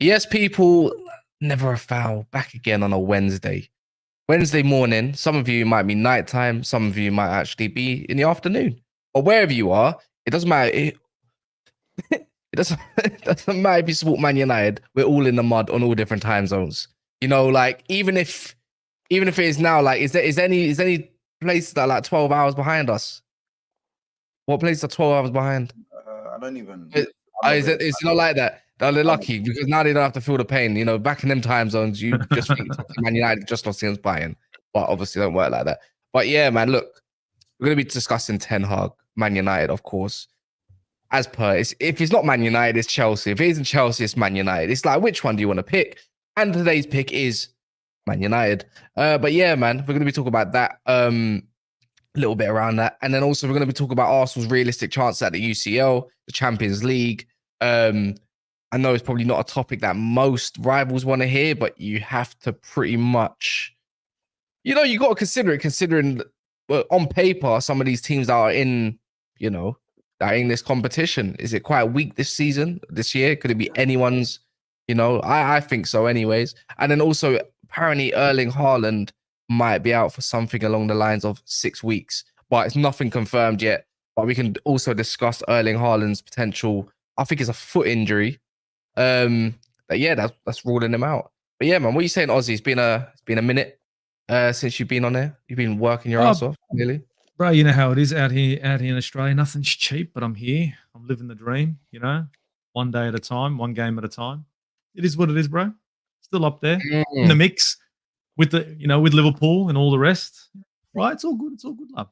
Yes, people, never a foul. Back again on a Wednesday morning. Some of you might be nighttime. Some of you might actually be in the afternoon. But wherever you are, it doesn't matter. It doesn't matter if you support Man United. We're all in the mud on all different time zones. You know, like even if it is now, like, is there any place that are like 12 hours behind us? What place are 12 hours behind? I don't even. It's not like that. They're lucky because now they don't have to feel the pain. You know, back in them time zones, you just think Man United just lost against Bayern, but obviously don't work like that. But yeah, man, look, we're going to be discussing Ten Hag, Man United, of course. As per, if it's not Man United, it's Chelsea. If it isn't Chelsea, it's Man United. It's like, which one do you want to pick? And today's pick is Man United. But yeah, man, we're going to be talking about that. A little bit around that. And then also we're going to be talking about Arsenal's realistic chance at the UCL, the Champions League. I know it's probably not a topic that most rivals want to hear, but you have to pretty much, you know, you got to consider it, considering on paper, some of these teams that are in, you know, that are in this competition. Is it quite weak this year? Could it be anyone's, you know, I think so anyways. And then also apparently Erling Haaland might be out for something along the lines of 6 weeks, but it's nothing confirmed yet. But we can also discuss Erling Haaland's potential, I think it's a foot injury. But yeah, that's ruling him out. But yeah, man, what are you saying, Ozzy? It's been a minute since you've been on there. You've been working your ass off, really. Bro, you know how it is out here in Australia. Nothing's cheap, but I'm here. I'm living the dream, you know, one day at a time, one game at a time. It is what it is, bro. Still up there in the mix with with Liverpool and all the rest. Right? It's all good. It's all good, love.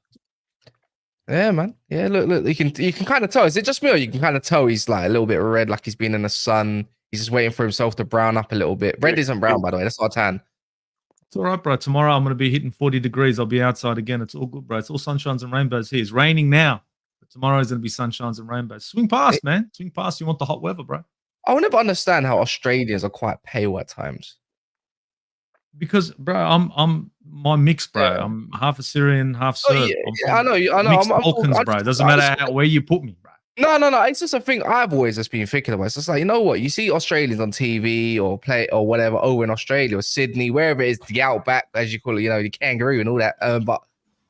Yeah, man. Yeah, look, you can kind of tell. Is it just me, or you can kind of tell he's like a little bit red, like he's been in the sun. He's just waiting for himself to brown up a little bit. Red isn't brown, by the way. That's not tan. It's all right, bro. Tomorrow I'm going to be hitting 40 degrees. I'll be outside again. It's all good, bro. It's all sunshines and rainbows here. It's raining now, but tomorrow is going to be sunshines and rainbows. Swing past, man. Swing past. You want the hot weather, bro. I will never understand how Australians are quite pale at times. Because, bro, I'm my mix, bro. Yeah. I'm half Assyrian, half Serb. Yeah, I know. Mixed Balkans, bro. It doesn't matter where you put me, bro. No. It's just a thing I've always just been thinking about. It's just like, you know what? You see Australians on TV or play or whatever over in Australia or Sydney, wherever it is, the outback, as you call it, you know, the kangaroo and all that. But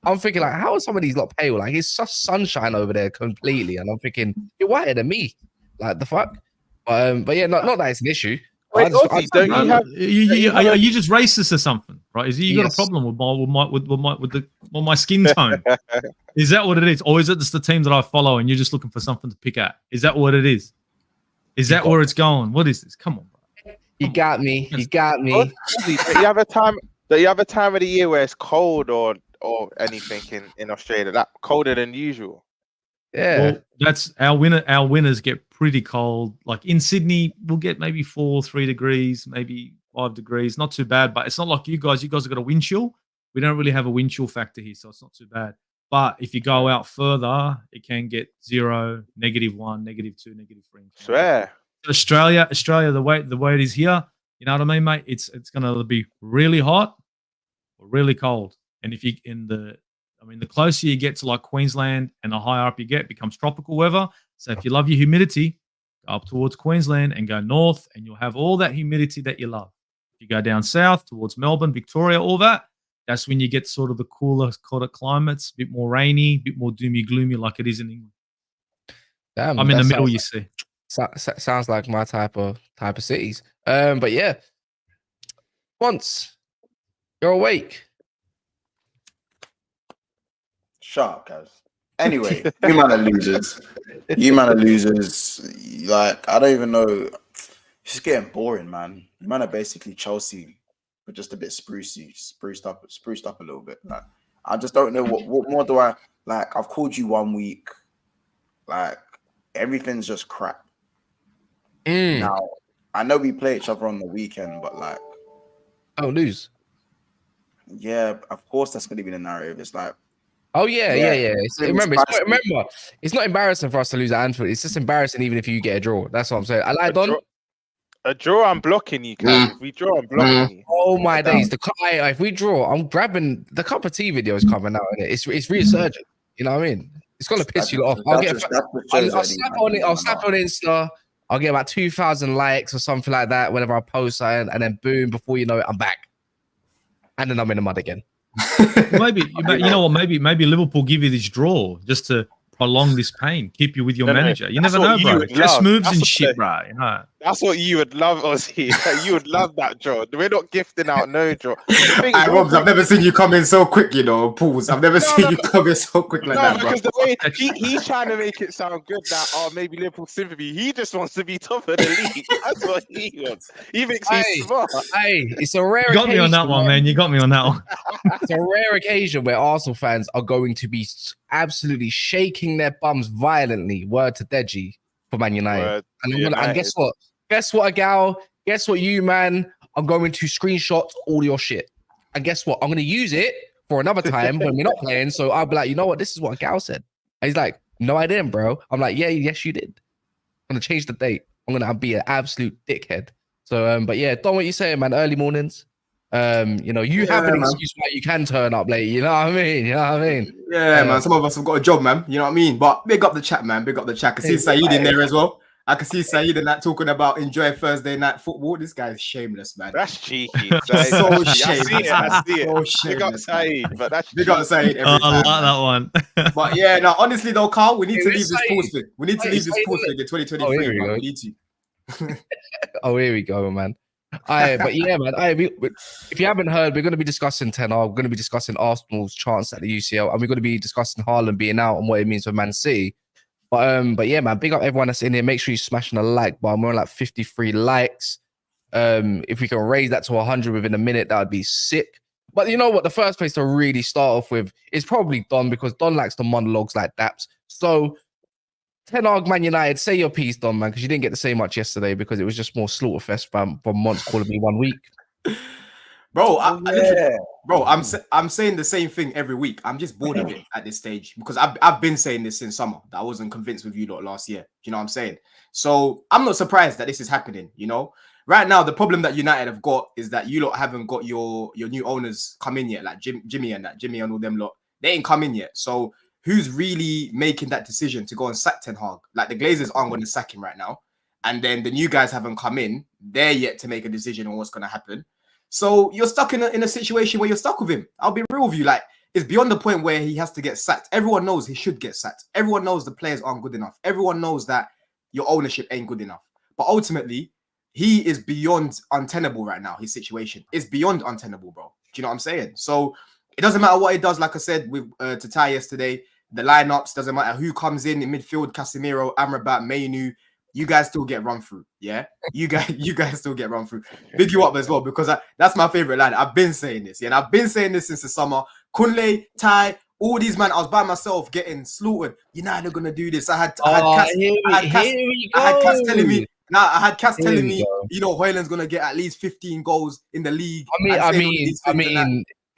I'm thinking, like, how are some of these lot pale? Like, it's just sunshine over there completely. And I'm thinking, you're whiter than me. Like, the fuck? But yeah, not that it's an issue. Wait, are you just racist or something, right? Is you got a problem with my skin tone? Is that what it is, or is it just the team that I follow and you're just looking for something to pick at? Is that what it is? Is that where it's going? What is this? Come on, bro. You got me. You got me. Do you have a time of the year where it's cold or anything in Australia? That colder than usual? Yeah, well, that's our winter. Our winters get pretty cold. Like in Sydney, we'll get maybe 3 degrees, maybe 5 degrees. Not too bad, but it's not like you guys. You guys have got a wind chill. We don't really have a wind chill factor here, so it's not too bad. But if you go out further, it can get 0, -1, -2, -3. Swear. Australia, the way it is here, you know what I mean, mate? It's gonna be really hot or really cold. And if you the closer you get to like Queensland and the higher up you get, it becomes tropical weather. So if you love your humidity, go up towards Queensland and go north, and you'll have all that humidity that you love. If you go down south towards Melbourne, Victoria, all that, that's when you get sort of the cooler climates, a bit more rainy, a bit more doomy, gloomy, like it is in England. Damn, I'm in the middle, you see. Sounds like my type of cities. But yeah, once you're awake. Shut up, guys. Anyway, you man are losers. You man are losers. Like, I don't even know. It's just getting boring, man. You man are basically Chelsea, but just a bit spruced up a little bit. Like, I just don't know what more do I like. I've called you 1 week. Like, everything's just crap. Now, I know we play each other on the weekend, but like, lose. Yeah, of course that's going to be the narrative. It's like, Oh yeah. Remember, spicy. it's not embarrassing for us to lose at Anfield. It's just embarrassing even if you get a draw. That's what I'm saying. I like Don. A draw, I'm blocking you, Cam. If we draw, I'm blocking you. Oh my days! If we draw, I'm grabbing the cup of tea video is coming out. It's resurgent. You know what I mean? It's gonna piss you off. I'll slap on Insta. I'll get about 2,000 likes or something like that whenever I post something, and then boom, before you know it, I'm back, and then I'm in the mud again. Maybe you know what? Maybe Liverpool give you this draw just to prolong this pain, keep you with your manager. You never know, bro. Just moves and shit, bro. You know. That's what you would love, Ozzy. You would love that draw. We're not gifting out no draw. Robs, I've never seen you come in so quick, you know, pause. I've never seen you come in so quick like that, bro. Because the way he's trying to make it sound good that, maybe Liverpool sympathy. He just wants to be top of the league. That's what he wants. He thinks he's smart. Hey, it's a rare occasion. You got me on that one, man. You got me on that one. It's a rare occasion where Arsenal fans are going to be absolutely shaking their bums violently, word to Deji, for Man United. And guess what? Guess what, Gal? Guess what, you, man? I'm going to screenshot all your shit. And guess what? I'm going to use it for another time when we're not playing. So I'll be like, you know what? This is what Gal said. And he's like, no, I didn't, bro. I'm like, yeah, yes, you did. I'm going to change the date. I'm going to be an absolute dickhead. So, but yeah, Don, what you saying, man? Early mornings. You have an excuse why you can turn up late. You know what I mean? Yeah, man. Some of us have got a job, man. You know what I mean? But big up the chat, man. Big up the chat. I can see Saeed in there as well. I can see Saeed and that talking about enjoy Thursday night football. This guy is shameless, man. That's cheeky. So shameless. I see it. So shameless. Big up Saeed, but that's big up Saeed. I like that one. But yeah, no, honestly though, Carl, we need to leave this pause thing. We need to leave this pause thing in 2023. We need to. Oh, here we go, man. But yeah, man. If you haven't heard, we're going to be discussing Ten Hag. We're going to be discussing Arsenal's chance at the UCL, and we're going to be discussing Haaland being out and what it means for Man City. But yeah, man, big up everyone that's in here. Make sure you smashing a like button. We're on like 53 likes. If we can raise that to 100 within a minute, that would be sick. But you know what? The first place to really start off with is probably Don, because Don likes the monologues like that. So, Ten Hag, Man United, say your piece, Don, man, because you didn't get to say much yesterday because it was just more slaughterfest from Monts calling me 1 week. Bro, I'm saying the same thing every week. I'm just bored of it at this stage because I've been saying this since summer that I wasn't convinced with you lot last year. You know what I'm saying? So I'm not surprised that this is happening. You know, right now the problem that United have got is that you lot haven't got your new owners come in yet, like Jimmy and all them lot. They ain't come in yet. So who's really making that decision to go and sack Ten Hag? Like the Glazers aren't going to sack him right now, and then the new guys haven't come in. They're yet to make a decision on what's going to happen. So you're stuck in a situation where you're stuck with him. I'll be real with you. Like, it's beyond the point where he has to get sacked. Everyone knows he should get sacked. Everyone knows the players aren't good enough. Everyone knows that your ownership ain't good enough. But ultimately, he is beyond untenable right now. His situation is beyond untenable, bro. Do you know what I'm saying? So it doesn't matter what he does. Like I said with Tatai yesterday, the lineups, doesn't matter who comes in midfield, Casemiro, Amrabat, Mainu. You guys still get run through, yeah? You guys still get run through. Big you up as well, because that's my favorite line. I've been saying this, yeah, and I've been saying this since the summer. Kunle, Tai, all these man, I was by myself getting slaughtered. United are gonna do this. I had Cass telling me. I had Cass telling me, you know, Hojlund's gonna get at least 15 goals in the league.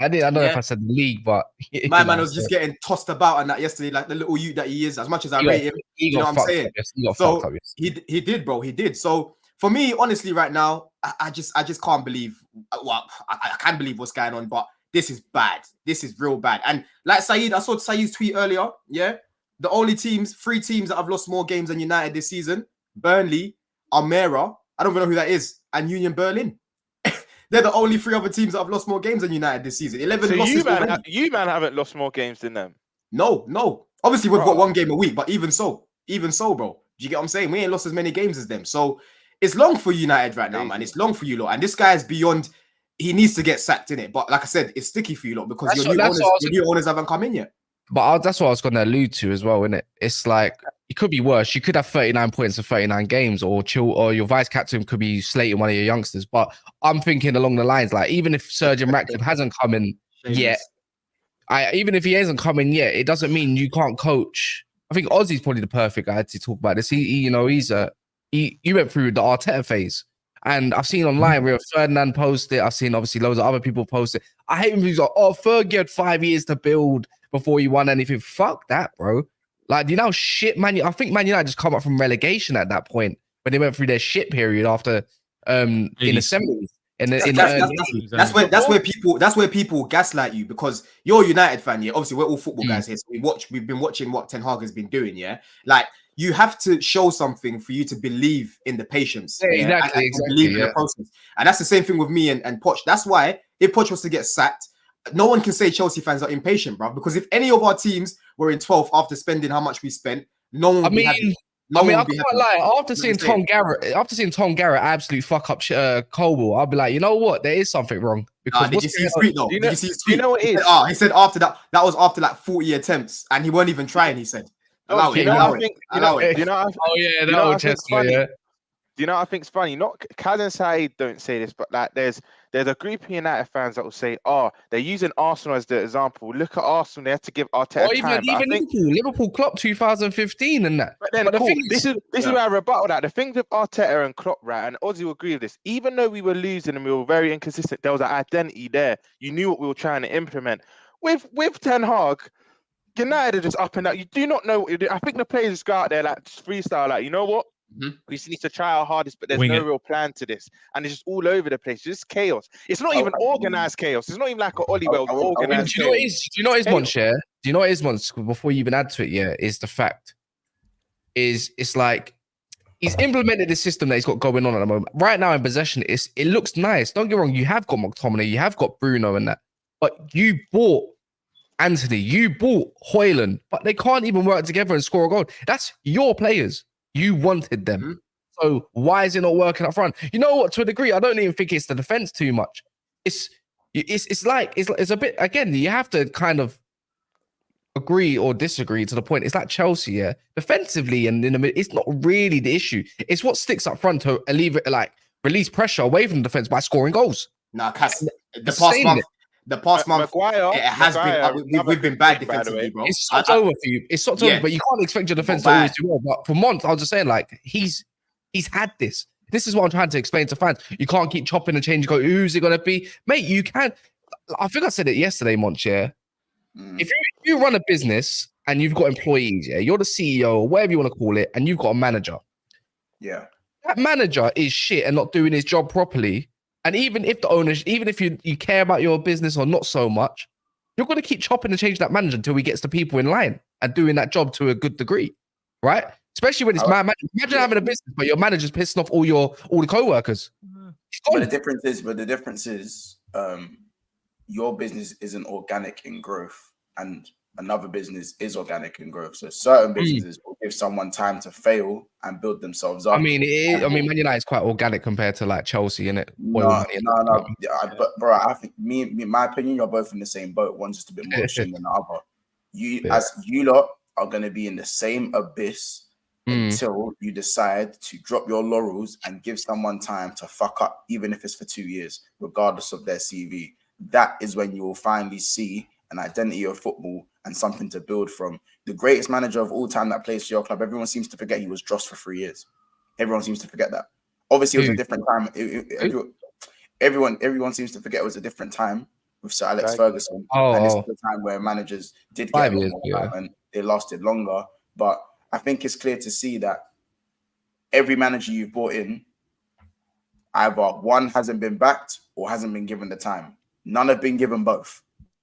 I don't know if I said the league, but my man was just getting tossed about and that yesterday, like the little youth that he is. As much as I rate him, you know what I'm saying? So he did, bro. He did. So for me, honestly, right now, I just can't believe. Well, I can't believe what's going on, but this is bad. This is real bad. And like Saeed, I saw Saeed's tweet earlier. Yeah, the only three teams that have lost more games than United this season: Burnley, Almere. I don't even know who that is, and Union Berlin. They're the only three other teams that have lost more games than United this season. 11 so losses. You man haven't lost more games than them. No. Obviously, we've got one game a week, but even so, bro. Do you get what I'm saying? We ain't lost as many games as them. So it's long for United right now, man. It's long for you lot. And this guy is beyond. He needs to get sacked in it. But like I said, it's sticky for you lot because your new owners haven't come in yet. But that's what I was going to allude to as well, isn't it? It's like it could be worse. You could have 39 points in 39 games, or your vice captain could be slating one of your youngsters. But I'm thinking along the lines, like even if Sergeant Ratcliffe hasn't come in yet, even if he hasn't come in yet, it doesn't mean you can't coach. I think Ozzy's probably the perfect guy to talk about this. He went through the Arteta phase, And I've seen online where Ferdinand posted it. I've seen obviously loads of other people post it. I hate when people go, "Oh, Fergie had 5 years to build before you won anything." Fuck that, bro. Like, you know, shit, man. I think Man United just come up from relegation at that point when they went through their shit period after in the 70s. That's where people gaslight you, because you're a United fan, yeah. Obviously, we're all football guys here, so we've been watching what Ten Hag has been doing, yeah. Like, you have to show something for you to believe in the patience, exactly, believe in the process. And that's the same thing with me and Poch. That's why if Poch was to get sacked, no one can say Chelsea fans are impatient, bro. Because if any of our teams were in 12th after spending how much we spent, no one would be happy. I can't lie. After seeing Tom Garrett absolutely fuck up Colwell, I'll be like, you know what? There is something wrong. Because did you see his tweet though? Did you see his tweet? You know what it is? He said after that was after like 40 attempts, and he weren't even trying. He said, "Allow it." Do you know what I think's funny? Not Kaz and Saeed don't say this, but like there's a group of United fans that will say, "Oh, they're using Arsenal as the example. Look at Arsenal; they had to give Arteta time." Even Liverpool, Klopp 2015 and that. But then, cool. This is where I rebuttal that. The thing with Arteta and Klopp, right? And Ozzy will agree with this. Even though we were losing and we were very inconsistent, there was an identity there. You knew what we were trying to implement. With Ten Hag, United are just up and down. You do not know what you do. I think the players just go out there like just freestyle, like, you know what? We just need to try our hardest, but there's real plan to this, and it's just all over the place. It's just chaos. It's not even organized chaos. It's not even like an Ollie organized. Do you know what is Monch? Yeah. Do you know what is Monch? Before you even add to it, yeah, is the fact is it's like he's implemented the system that he's got going on at the moment. Right now in possession, it looks nice. Don't get me wrong. You have got McTominay, you have got Bruno and that, but you bought Anthony, you bought Hojlund, but they can't even work together and score a goal. That's your players. You wanted them. So why is it not working up front? You know what? To a degree, I don't even think it's the defense too much. It's a bit, again, you have to kind of agree or disagree to the point. It's like Chelsea, yeah. Defensively and in the middle, it's not really the issue. It's what sticks up front to release pressure away from the defense by scoring goals. Nah, Cass, the past month, we've been bad defensively, bro. It's sucked over for you. It's sucked over, but you can't expect your defense to always do well. But for months, I was just saying, like, he's had this. This is what I'm trying to explain to fans. You can't keep chopping and changing. Go, who's it gonna be, mate? You can. I think I said it yesterday, Monch. Yeah. If you run a business and you've got employees, yeah, you're the CEO or whatever you want to call it, and you've got a manager. Yeah. That manager is shit and not doing his job properly. And even if the owners, even if you care about your business or not so much, you're going to keep chopping and changing that manager until he gets the people in line and doing that job to a good degree, right? Especially when it's manager. Imagine having a business, but your manager's pissing off all the co-workers. But the difference is, your business isn't organic in growth, and another business is organic in growth. So certain businesses will give someone time to fail and build themselves up. I mean, Man United is quite organic compared to like Chelsea, innit? No. But bro, I think my opinion, you're both in the same boat. One's just a bit more extreme than the other. You lot are going to be in the same abyss until you decide to drop your laurels and give someone time to fuck up, even if it's for 2 years, regardless of their CV. That is when you will finally see an identity of football and something to build from. The greatest manager of all time that plays for your club, everyone seems to forget he was Dross for 3 years. Everyone seems to forget that. Obviously, it was a different time. Everyone seems to forget it was a different time with Sir Alex Ferguson. And this is the time where managers did get more time and they lasted longer. But I think it's clear to see that every manager you've brought in, either one hasn't been backed or hasn't been given the time. None have been given both.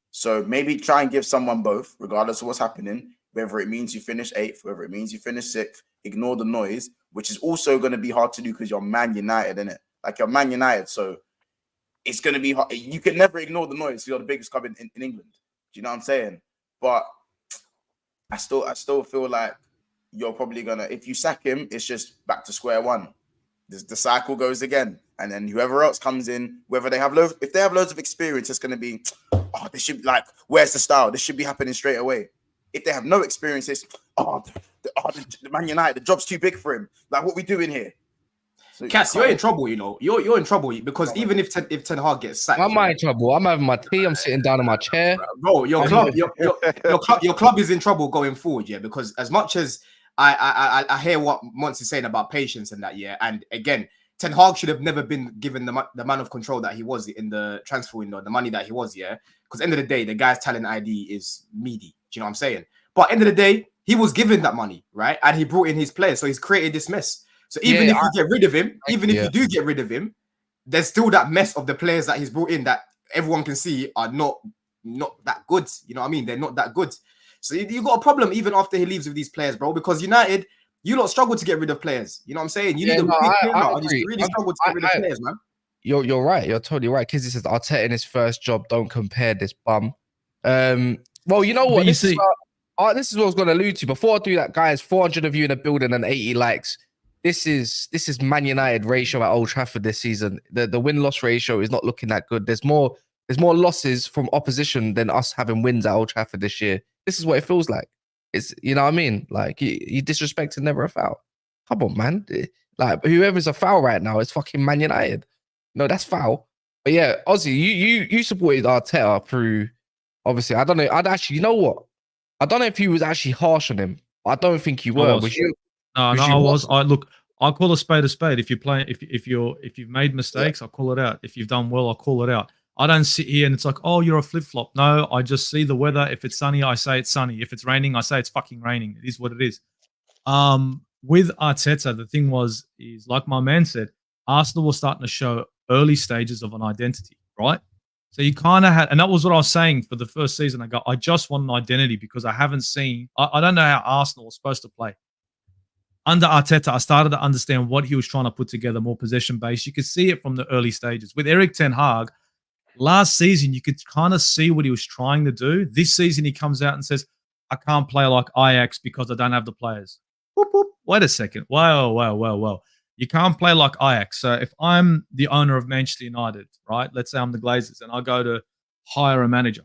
So maybe try and give someone both, regardless of what's happening, whether it means you finish 8th, whether it means you finish 6th, ignore the noise, which is also going to be hard to do because you're Man United, innit? Like, you're Man United, so it's going to be hard. You can never ignore the noise. You're the biggest club in England. Do you know what I'm saying? But I still feel like you're probably going to, if you sack him, it's just back to square one. The cycle goes again. And then whoever else comes in, whether they have if they have loads of experience, it's going to be, this should, like, where's the style? This should be happening straight away. If they have no experience, it's, the Man United, the job's too big for him. Like, what we doing here? So Cass, you're in trouble, you know. You're in trouble because even if Ten Hag gets sacked, I'm in trouble. I'm having my tea. I'm sitting down in my chair, bro. Your club is in trouble going forward, yeah. Because as much as I hear what Mons is saying about patience and that, yeah, and again, Ten Hag should have never been given the amount of control that he was in the transfer window, the money that he was, yeah. Because end of the day, the guy's talent ID is meaty. Do you know what I'm saying? But end of the day, he was given that money, right? And he brought in his players, so he's created this mess. So even if you get rid of him, even if you do get rid of him, there's still that mess of the players that he's brought in that everyone can see are not that good. You know what I mean? They're not that good. So you got a problem even after he leaves with these players, bro. Because United, you lot struggle to get rid of players. You know what I'm saying? You need a really struggle to get rid of players, man. You're right. You're totally right. Because he says Arteta in his first job. Don't compare this bum. Well, you know what? This is what I was going to allude to. Before I do that, guys, 400 of you in a building and 80 likes. This is Man United ratio at Old Trafford this season. The win-loss ratio is not looking that good. There's more losses from opposition than us having wins at Old Trafford this year. This is what it feels like. It's, you know what I mean? Like, you disrespect and never a foul. Come on, man. Like, whoever's a foul right now is fucking Man United. No, that's foul. But yeah, Ozzy, you supported Arteta through, obviously, I don't know. You know what? I don't know if you was actually harsh on him. I don't think you were. Was you? No, I was. I call a spade a spade. If you've made mistakes, I call it out. If you've done well, I call it out. I don't sit here and it's like, oh, you're a flip flop. No, I just see the weather. If it's sunny, I say it's sunny. If it's raining, I say it's fucking raining. It is what it is. With Arteta, the thing is like my man said, Arsenal was starting to show early stages of an identity, right? So you kind of had, and that was what I was saying for the first season. I just want an identity because I haven't seen. I don't know how Arsenal was supposed to play. Under Arteta, I started to understand what he was trying to put together, more possession-based. You could see it from the early stages. With Erik ten Hag, last season, you could kind of see what he was trying to do. This season, he comes out and says, I can't play like Ajax because I don't have the players. Whoop, whoop. Wait a second. Whoa. You can't play like Ajax. So if I'm the owner of Manchester United, right, let's say I'm the Glazers, and I go to hire a manager.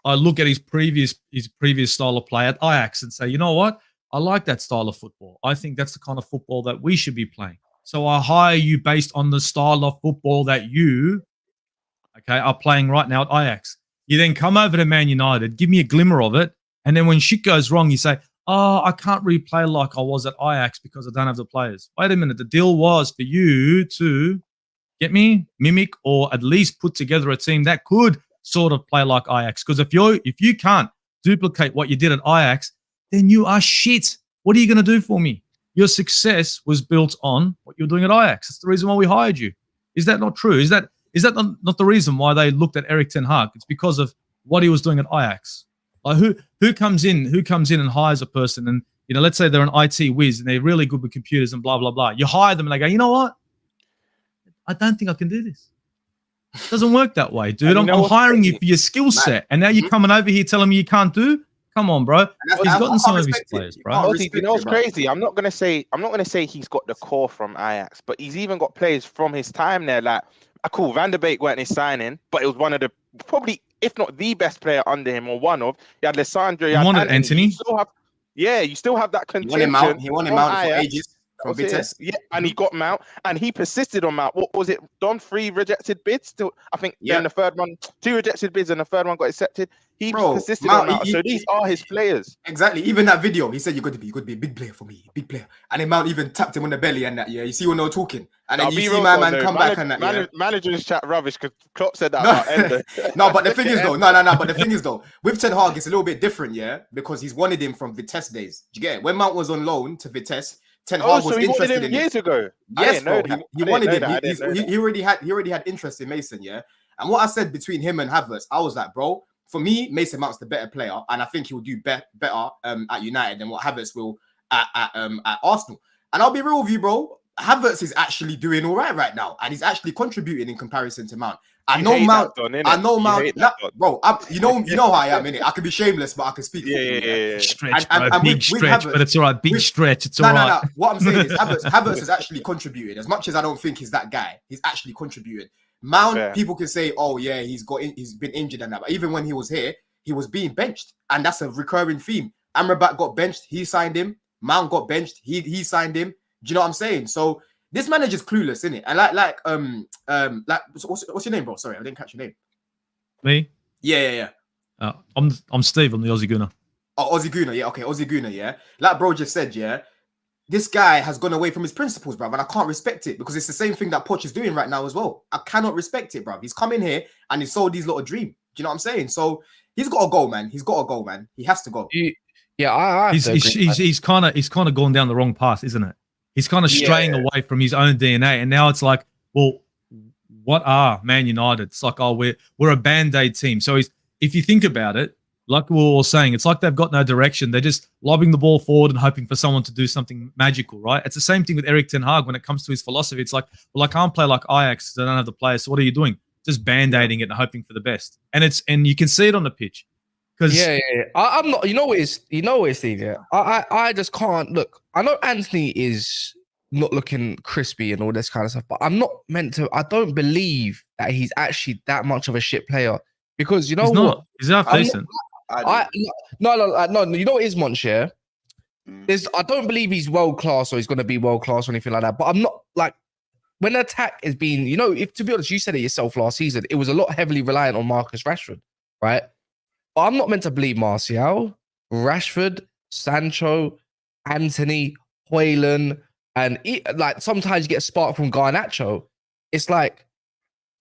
I look at his previous style of play at Ajax and say, you know what? I like that style of football. I think that's the kind of football that we should be playing. So I hire you based on the style of football that you, are playing right now at Ajax. You then come over to Man United, give me a glimmer of it, and then when shit goes wrong, you say, oh, I can't really play like I was at Ajax because I don't have the players. Wait a minute. The deal was for you to get me, mimic, or at least put together a team that could sort of play like Ajax. Because if you can't duplicate what you did at Ajax, then you are shit. What are you going to do for me? Your success was built on what you're doing at Ajax. That's the reason why we hired you. Is that not true? Is that not the reason why they looked at Erik ten Hag? It's because of what he was doing at Ajax. Like who comes in and hires a person, and let's say they're an IT whiz and they're really good with computers and blah blah blah. You hire them and they go, you know what? I don't think I can do this. It doesn't work that way, dude. I'm hiring you for your skill set, and now you're coming over here telling me you can't do. Come on, bro. He's gotten some of his players, bro. You know what's crazy? I'm not gonna say he's got the core from Ajax, but he's even got players from his time there. Like, cool, Van der Beek weren't his signing, but it was one of the probably, if not the best player under him, or one of. You had Lissandro, you had Anthony. You still have that contention. He won him out for ages. From Vitesse. Yeah, and he got Mount, and he persisted on Mount. What was it? Done 3 rejected bids. Still, I think then the third one, 2 rejected bids, and the third one got accepted. He persisted on Mount. So these are his players. Exactly. Even that video, he said, "You got to be a big player for me, big player." And then Mount even tapped him on the belly and that. Yeah, you see when they were talking, and then you see my man come back and that. Managers chat rubbish because Klopp said that about Endo. No, but the thing is though, But the thing is though, with Ten Hag, it's a little bit different, yeah, because he's wanted him from Vitesse days. Do you get it? When Mount was on loan to Vitesse, Ten Hag was interested in years ago. Yes, bro. He wanted him. He already had interest in Mason, yeah. And what I said between him and Havertz, I was like, bro, for me, Mason Mount's the better player, and I think he will do better at United than what Havertz will at Arsenal. And I'll be real with you, bro. Havertz is actually doing all right now, and he's actually contributing in comparison to Mount. I know Mount. Bro. You know how I am, innit? I can be shameless, but I can speak. Yeah. Stretch, big stretch, but it's all right. Big stretch, it's all right. No. What I'm saying is Havertz has actually contributed. As much as I don't think he's that guy, he's actually contributed. Mount, people can say, oh yeah, he's been injured and that, but even when he was here, he was being benched, and that's a recurring theme. Amrabat got benched, he signed him. Mount got benched, he signed him. Do you know what I'm saying? So this manager's clueless, isn't it? And like what's your name, bro? Sorry, I didn't catch your name. Me? Yeah. I'm Steve. I'm the Aussie Gooner. Oh, Aussie Gooner. Yeah, okay, Aussie Gooner. Yeah, like bro just said. Yeah, this guy has gone away from his principles, bruv, and I can't respect it because it's the same thing that Poch is doing right now as well. I cannot respect it, bruv. He's come in here and he's sold these lot a dream. Do you know what I'm saying? So he's got to go, man. He's got to go, man. He has to go. Yeah, he's kind of gone down the wrong path, isn't it? He's kind of straying away from his own DNA, and now it's like, well, what are Man United? It's like, oh, we're a band-aid team. So if you think about it, like we were all saying, it's like they've got no direction. They're just lobbing the ball forward and hoping for someone to do something magical, right? It's the same thing with Erik ten Hag when it comes to his philosophy. It's like, well, I can't play like Ajax because I don't have the players. So what are you doing? Just band-aiding it and hoping for the best. And you can see it on the pitch. I'm not. You know what is, Steve? Yeah, I just can't look. I know Anthony is not looking crispy and all this kind of stuff, but I'm not meant to. I don't believe that he's actually that much of a shit player because you know he's what? Not. He's half decent. No. You know what is Monch? Yeah, I don't believe he's world class or he's going to be world class or anything like that. But I'm not like when the attack is being, you know, if to be honest, you said it yourself last season, it was a lot heavily reliant on Marcus Rashford, right? But I'm not meant to believe Martial, Rashford, Sancho, Anthony, Hojlund, and like sometimes you get a spark from Garnacho. It's like,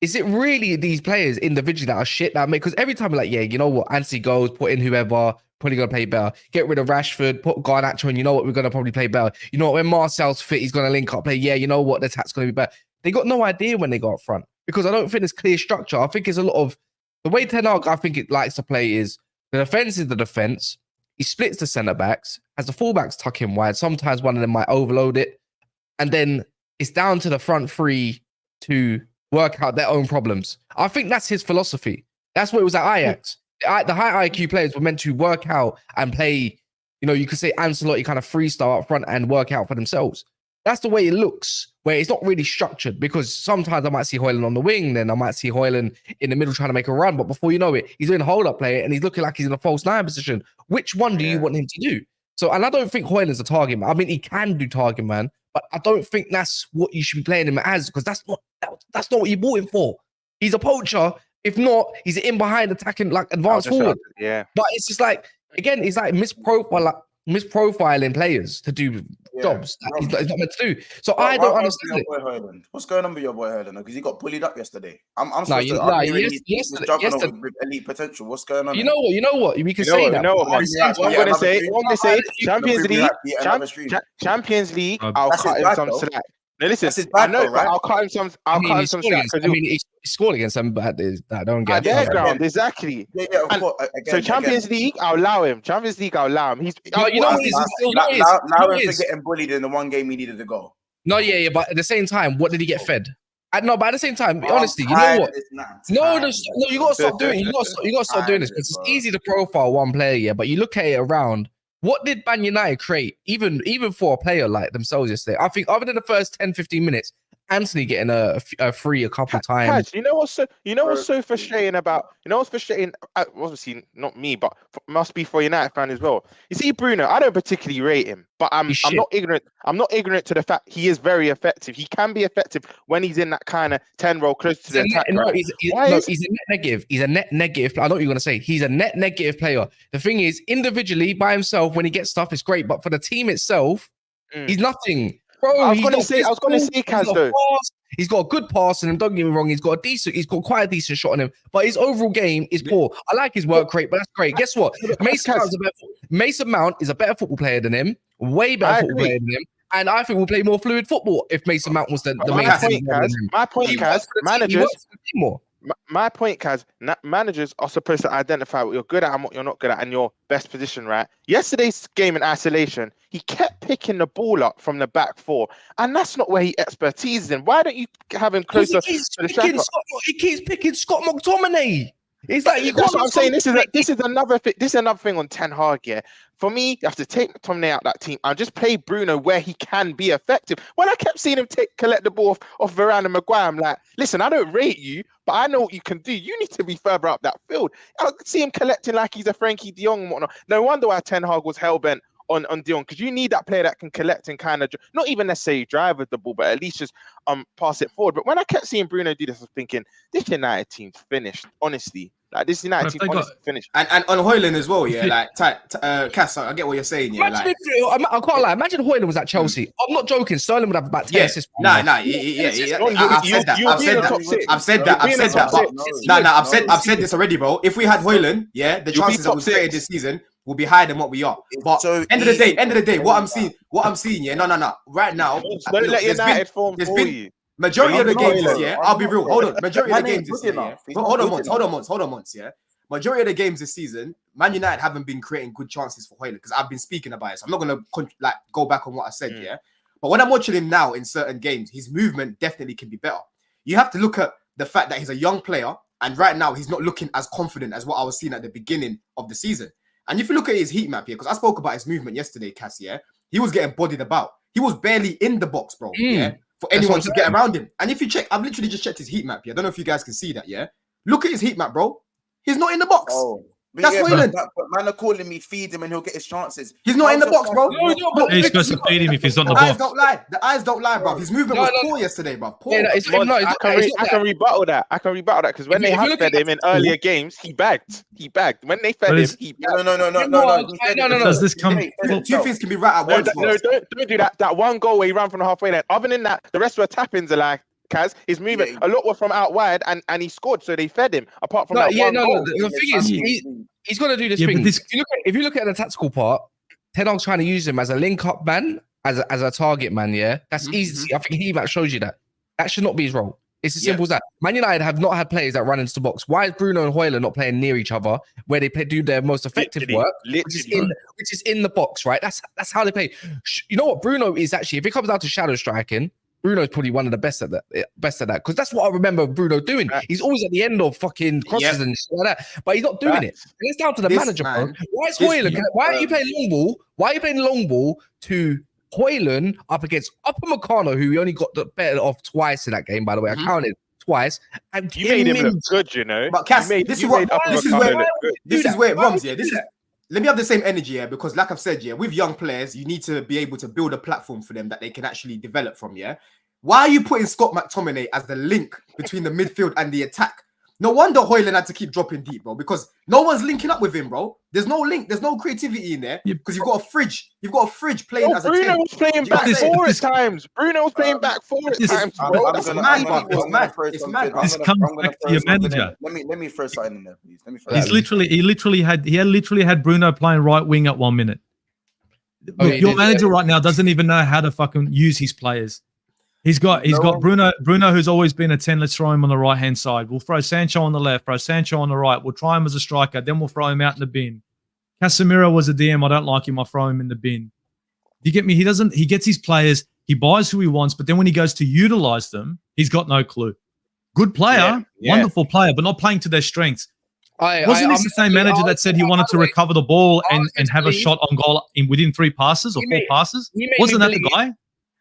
is it really these players individually that are shit that make? Because every time you're like, yeah, you know what, Anthony goes, put in whoever, probably gonna play better. Get rid of Rashford, put Garnacho, and you know what, we're gonna probably play better. You know what, when Martial's fit, he's gonna link up, play. Yeah, you know what, the attack's gonna be better. They got no idea when they go up front because I don't think there's clear structure. I think it's a lot of the way Ten Hag, I think it likes to play is the defense is the defense. He splits the centre backs, has the fullbacks tuck in wide. Sometimes one of them might overload it. And then it's down to the front three to work out their own problems. I think that's his philosophy. That's what it was at Ajax. The high IQ players were meant to work out and play, you know, you could say Ancelotti kind of freestyle up front and work out for themselves. That's the way it looks, where it's not really structured because sometimes I might see Hojlund on the wing, then I might see Hojlund in the middle trying to make a run. But before you know it, he's doing a hold-up play and he's looking like he's in a false nine position. Which one do you want him to do? So, and I don't think Hojlund's a target man. I mean, he can do target man, but I don't think that's what you should be playing him as because that's not what you bought him for. He's a poacher. If not, he's in behind attacking like advanced forward. Yeah. But it's just like, again, it's like misprofiling players to do jobs that he's not meant to do. So I don't understand it. What's going on with your boy Hojlund? Because he got bullied up yesterday. I'm yesterday, elite potential. What's going on? You know what? We can say that. You know what? I'm going to say Champions League. I'll cut him some slack. Now listen, I know, right? I'll cut him some slack. I mean, he scored against them, but that don't get their ground exactly. Yeah, of course. So Champions League, I'll allow him. Champions League, I'll allow him. Allow him for getting bullied in the one game he needed to go. No, yeah, but at the same time, what did he get fed? No, but at the same time, honestly, you know what? No, you gotta stop doing. You gotta stop doing this because it's easy to profile one player, yeah. But you look at it around. What did Man United create, even for a player like themselves yesterday? I think other than the first 10, 15 minutes, Anthony getting a free a couple of times. You know what's so frustrating about? You know what's frustrating? Obviously, not me, but must be for United fan as well. You see, Bruno, I don't particularly rate him, but I'm not ignorant. I'm not ignorant to the fact he is very effective. He can be effective when he's in that kind of 10 role close to the attack. He's a net negative. He's a net negative. I know what you're gonna say. He's a net negative player. The thing is, individually by himself, when he gets stuff, it's great. But for the team itself, he's nothing. Bro, I was gonna say, Kaz, though. He's got a good pass on him. Don't get me wrong. He's got quite a decent shot on him. But his overall game is poor. I like his work rate, but that's great. Guess what? Mason Mount is a better football player than him. Way better football player than him. And I think we'll play more fluid football if Mason Mount was the main thing. My point, Kaz, managers are supposed to identify what you're good at and what you're not good at and your best position, right? Yesterday's game in isolation, he kept picking the ball up from the back four, and that's not where he expertise in. Why don't you have him closer to the striker? He keeps picking Scott McTominay. It's like that's what I'm saying. This is another thing on Ten Hag. Yeah, for me, you have to take McTominay out that team and just play Bruno where he can be effective. When I kept seeing him collect the ball off Varane and Maguire, I'm like, listen, I don't rate you, but I know what you can do. You need to be further up that field. I see him collecting like he's a Frankie de Jong and whatnot. No wonder why Ten Hag was hell-bent on de Jong, because you need that player that can collect and kind of not even necessarily drive with the ball, but at least just pass it forward. But when I kept seeing Bruno do this, I was thinking, this United team's finished, honestly. Like this United team, honestly, finished. And on Hojlund as well, yeah. Like, Cass, I get what you're saying. Yeah, imagine I can't lie. Imagine Hojlund was at Chelsea. I'm not joking. Sterling would have about 10 assists. I've said that. I've said this already, bro. If we had Hojlund, the chances that we created this season will be higher than what we are. But end of the day, what I'm seeing, no. Right now, don't let United form for you. Majority of the games this year, I'll be real. Hold on. Majority of the games this year. Hold on months. Yeah. Majority of the games this season, Man United haven't been creating good chances for Hojlund because I've been speaking about it. So I'm not gonna go back on what I said. Yeah. But when I'm watching him now in certain games, his movement definitely can be better. You have to look at the fact that he's a young player, and right now he's not looking as confident as what I was seeing at the beginning of the season. And if you look at his heat map here, because I spoke about his movement yesterday, Cass, he was getting bodied about. He was barely in the box, bro. Yeah. For anyone to get around him. And if you check, I've literally just checked his heat map here. I don't know if you guys can see that, Look at his heat map, bro. He's not in the box. That's Hojlund. But man are calling me, feed him and he'll get his chances. He's not in the box, bro. He's supposed to feed him if he's not in the box. The eyes don't lie, bro. His movement was poor yesterday, bro. Poor. I can rebuttal that. because when they have fed him in earlier games, he bagged. When they fed him, he bagged. No. Does this come? Two things can be right at once. No, don't do that. That one goal where he ran from the halfway line. Other than that, the rest were tap-ins. Like Kaz, his movement, a lot were from out wide, and he scored, so they fed him. Apart from that one goal. The thing is, he's got to do this thing. If you look at the tactical part, Ten Hag's trying to use him as a link-up man, as a target man. Yeah, that's easy to see. I think he shows you that. That should not be his role. It's as simple as that. Man United have not had players that run into the box. Why is Bruno and Hojlund not playing near each other, where they do their most effective work, which is in the box, right? That's how they play. You know what? Bruno is actually, if it comes down to shadow striking, Bruno's probably one of the best at that. Because that's what I remember Bruno doing. He's always at the end of fucking crosses and shit like that, but he's not doing it. And it's down to the manager, bro. Why is Hojlund? Why are you playing long ball? Why are you playing long ball to Hojlund up against Upamecano, who we only got the better of twice in that game, by the way. I counted twice. And you made him look good, you know. But Cass, this is where it runs, let me have the same energy, because like I've said, with young players, you need to be able to build a platform for them that they can actually develop from, Why are you putting Scott McTominay as the link between the midfield and the attack? No wonder Hojlund had to keep dropping deep, bro, because no one's linking up with him, bro. There's no link. There's no creativity in there because you've got a fridge. You've got a fridge playing as a 10. Bruno was playing back 4 at times. Bruno was playing back 4 at times. It's mad. This comes back to your manager. Let me throw something in there, please. He literally had Bruno playing right wing at 1 minute. Look, your manager right now doesn't even know how to fucking use his players. He's got Bruno, who's always been a 10. Let's throw him on the right-hand side. We'll throw Sancho on the left, throw Sancho on the right. We'll try him as a striker. Then we'll throw him out in the bin. Casemiro was a DM. I don't like him. I throw him in the bin. You get me? He gets his players. He buys who he wants. But then when he goes to utilize them, he's got no clue. Good player, wonderful player, but not playing to their strengths. Wasn't this the same manager that said he wanted to recover the ball and have a shot on goal within 3 passes or 4 passes? Wasn't that the guy?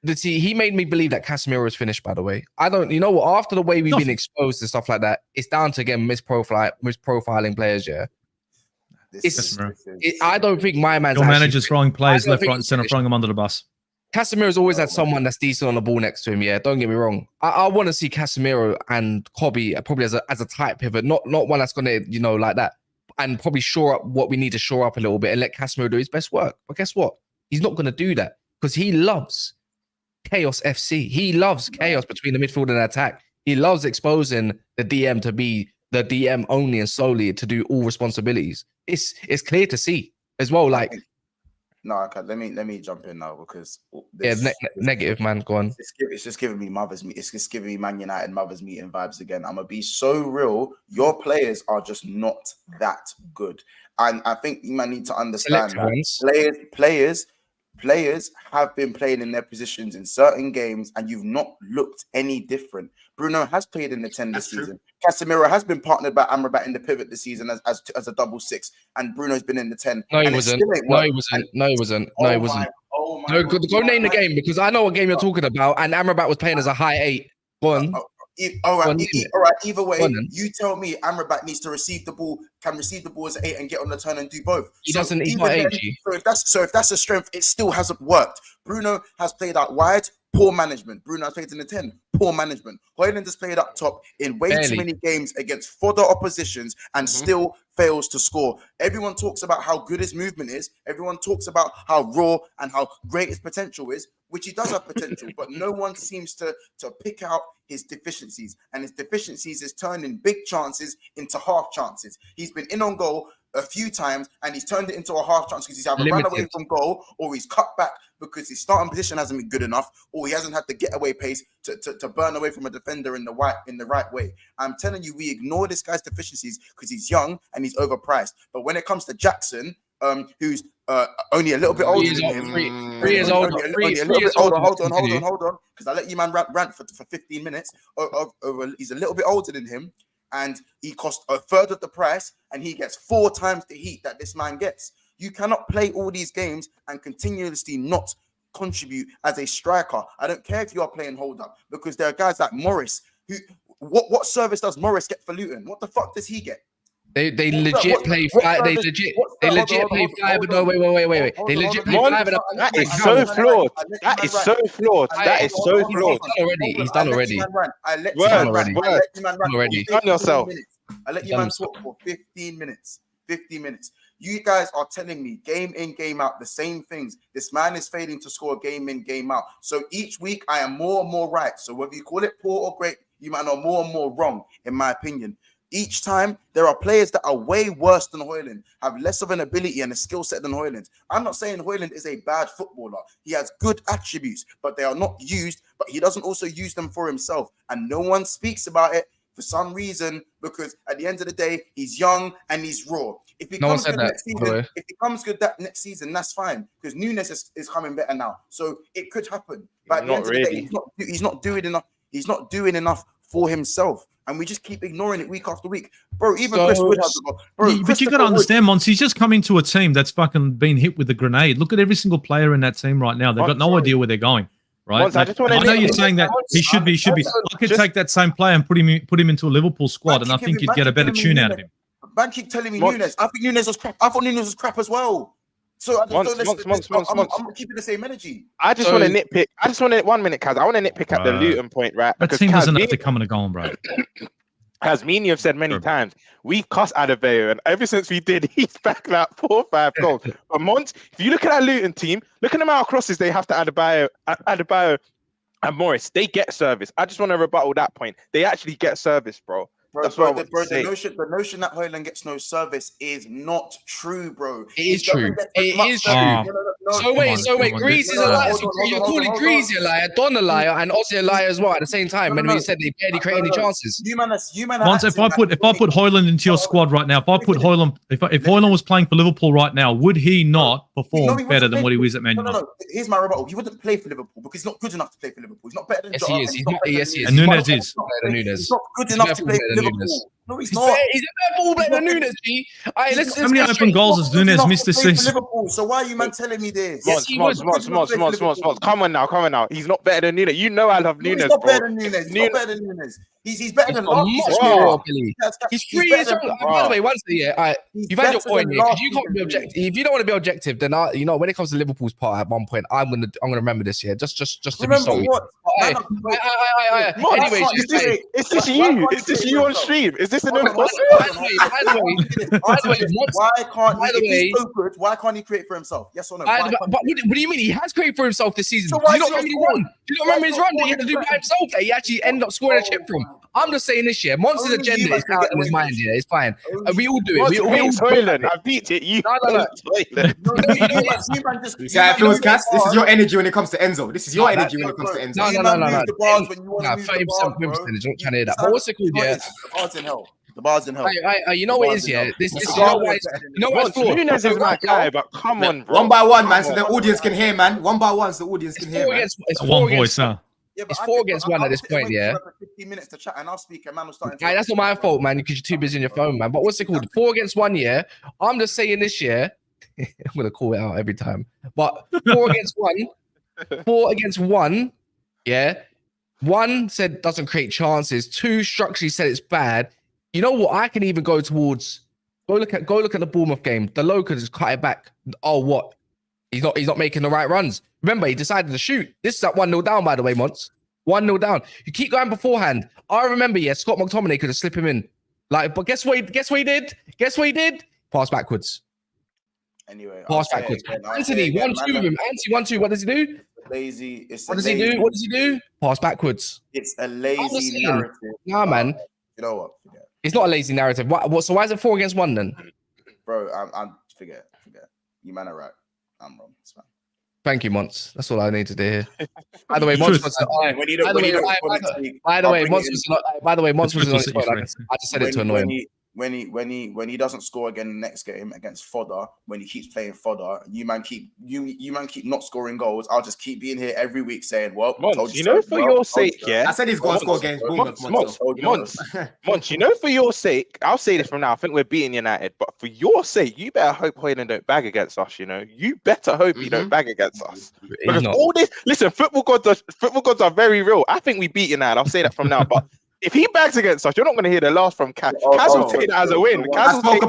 He made me believe that Casemiro is finished, by the way. You know what? After the way we've been exposed to stuff like that, it's down to, again, misprofiling players, I don't think my man's... Your manager's throwing players left, right, and center, throwing them under the bus. Casemiro's always had someone that's decent on the ball next to him, Don't get me wrong. I want to see Casemiro and Kobe probably as a tight pivot, not one that's going to, like that, and probably shore up what we need to shore up a little bit and let Casemiro do his best work. But guess what? He's not going to do that because he loves Chaos FC. He loves chaos between the midfield and attack. He loves exposing the DM to be the DM only and solely to do all responsibilities. It's clear to see as well. Like, no, okay. Let me jump in now because negative, man. Go on. It's just giving me mothers meet. It's just giving me Man United mothers meeting vibes again. I'm gonna be so real. Your players are just not that good, and I think you might need to understand that players have been playing in their positions in certain games, and you've not looked any different. Bruno has played in the 10 this season. Casemiro has been partnered by Amrabat in the pivot this season as a double 6, and Bruno's been in the 10. No, he wasn't. No, he wasn't. Go name the game, because I know what game you're talking about, and Amrabat was playing as a high 8. Go on. All right. Either way, you tell me Amrabat needs to receive the ball, can receive the ball as an 8 and get on the turn and do both. He doesn't. He's not 8. So if that's a strength, it still hasn't worked. Bruno has played out wide. Poor management. Bruno has played in the 10. Poor management. Hojlund has played up top in way too many games against fodder oppositions and still fails to score. Everyone talks about how good his movement is. Everyone talks about how raw and how great his potential is, which he does have potential, but no one seems to pick out his deficiencies. And his deficiencies is turning big chances into half chances. He's been in on goal a few times and he's turned it into a half chance because he's either run away from goal or he's cut back because his starting position hasn't been good enough or he hasn't had the getaway pace to burn away from a defender in the right way. I'm telling you, we ignore this guy's deficiencies because he's young and he's overpriced. But when it comes to Jackson, who's only a little bit older than him, 3 years old. Hold on, because I let you man rant for 15 minutes. He's a little bit older than him, and he cost a third of the price, and he gets 4 times the heat that this man gets. You cannot play all these games and continuously not contribute as a striker. I don't care if you are playing hold up, because there are guys like Morris who. What service does Morris get for Luton? What the fuck does he get? They legit play five. They legit play five. But no, wait. They legit play five. That is so flawed. That is so flawed. That is so flawed. He's done already. I let you man run. Already. Done yourself. I let you man talk for 15 minutes. 15 minutes. You guys are telling me game in, game out, the same things. This man is failing to score game in, game out. So each week I am more and more right. So whether you call it poor or great, you might are more and more wrong, in my opinion. Each time, there are players that are way worse than Hojlund, have less of an ability and a skill set than Hojlund. I'm not saying Hojlund is a bad footballer. He has good attributes, but they are not used, but he doesn't also use them for himself. And no one speaks about it for some reason, because at the end of the day, he's young and he's raw. If he comes good next season, that's fine, because Nunes is coming better now. So it could happen. But at the end of the day, he's not doing enough. He's not doing enough for himself, and we just keep ignoring it week after week, bro. Even Chris Wood has but you got to understand, Mons. He's just come into a team that's fucking been hit with a grenade. Look at every single player in that team right now. They've got no idea where they're going. Right? Mons, I know you're saying that he should be. I could take that same player and put him into a Liverpool squad, and I think you'd get a better tune out of him. Man keep telling me Nunes. I think Nunes was crap. I thought Nunes was crap as well. So I'm keeping the same energy. I just want to nitpick. I just want to 1 minute, Kaz. I want to nitpick at the Luton point, right? That team doesn't have to come and go on, bro. As Mini have said many times, we cost Adebayo, and ever since we did, he's back like 4 or 5 goals. But Mons, if you look at that Luton team, look at the amount of crosses they have to Adebayo and Morris. They get service. I just want to rebuttal that point. They actually get service, bro. The notion that Hojlund gets no service is not true, bro. It is true. It is true. So wait, Greasy is a liar. So you're calling Greasy a liar, Don a liar, and Ozzy a liar as well at the same time. When we said they barely create any chances. Once if I put Hojlund into your squad right now, if Hojlund was playing for Liverpool right now, would he not perform better than what he was at Man United? No. Here's my rebuttal. He wouldn't play for Liverpool because he's not good enough to play for Liverpool. He's not better than Jota. Yes, he is. And Nunes is. He's not good enough to play for Liverpool. No, he's not. He's a better ball player than Nunes, G. How many open goals has Nunes missed this season? So why are you man telling me this? Mons, come on now. He's not better than Nunes. You know I love Nunes. He's not better than Nunes. He's better than He's 3 years old. By the way, once a year, you've had your point here, because you can't be objective. If you don't want to be objective, then when it comes to Liverpool's part at one point, I'm gonna remember this year, just to be sorry. Anyway, is this you? Is this you on stream? Is this an impossible? Why can't he create for himself? Yes or no? But what do you mean? He has created for himself this season. Do you not remember the run? Do you not remember his run that he had to do by himself that he actually ended up scoring a chip from? I'm just saying this year, Monster's agenda is out in his mind. Yeah, it's fine. We all do it. We all Hojlund. I beat it. You see how it feels, Cass? This is your energy when it comes to Enzo. This is your energy when it comes to Enzo. No. 30% win percentage. Don't try to hear that. But what's it called? Yeah. The bar's in hell. You know what it is, yeah? This is why it's flawed. Nunes is my guy, but come on, bro. 1 by 1, man, so the audience can hear, man. 1 by 1, so the audience can hear, man. It's one voice, huh? It's 4 against 1 at this point, yeah. 15 minutes to chat, and I'll speak, and man will start. That's not my fault, man, because you're too busy on your phone, man. But what's it called? 4 against 1, yeah. I'm just saying this year. I'm gonna call it out every time. But 4 against 1, 4 against 1, yeah. 1 said doesn't create chances. 2 structurally said it's bad. You know what? I can even go towards. Go look at the Bournemouth game. The Locals just cut it back. Oh, what? He's not making the right runs. Remember, he decided to shoot. This is at 1-0 down, by the way, Mons. 1-0 down. You keep going beforehand. I remember, Scott McTominay could have slipped him in. Like, but guess what he did? Guess what he did? Pass backwards. Anyway, Pass backwards. Anthony, 1-2 with him. Anthony, 1-2. What does he do? Lazy. What does he do? What does he do? Pass backwards. It's a lazy narrative. Nah, man. You know what? Forget. It's not a lazy narrative. What? So why is it 4 against 1 then? Bro, I'm forget. You man are right. I'm wrong. It's fine. Thank you, Mons. That's all I need to do here. By the way, Mons was on his phone. I just said it to annoy him. When he doesn't score again the next game against fodder, when he keeps playing fodder, you man keep not scoring goals. I'll just keep being here every week saying, well, Mons, you know, for your sake, yeah. I said he's got to score against Mons, you know, for your sake, I'll say this from now. I think we're beating United, but for your sake, you better hope Hojlund don't bag against us. You know, you better hope he don't bag against us. Because all this, listen, football gods are very real. I think we beat United. I'll say that from now, but. If he bags against us, you're not going to hear the last from Kaz. Kaz will take that as a win. I spoke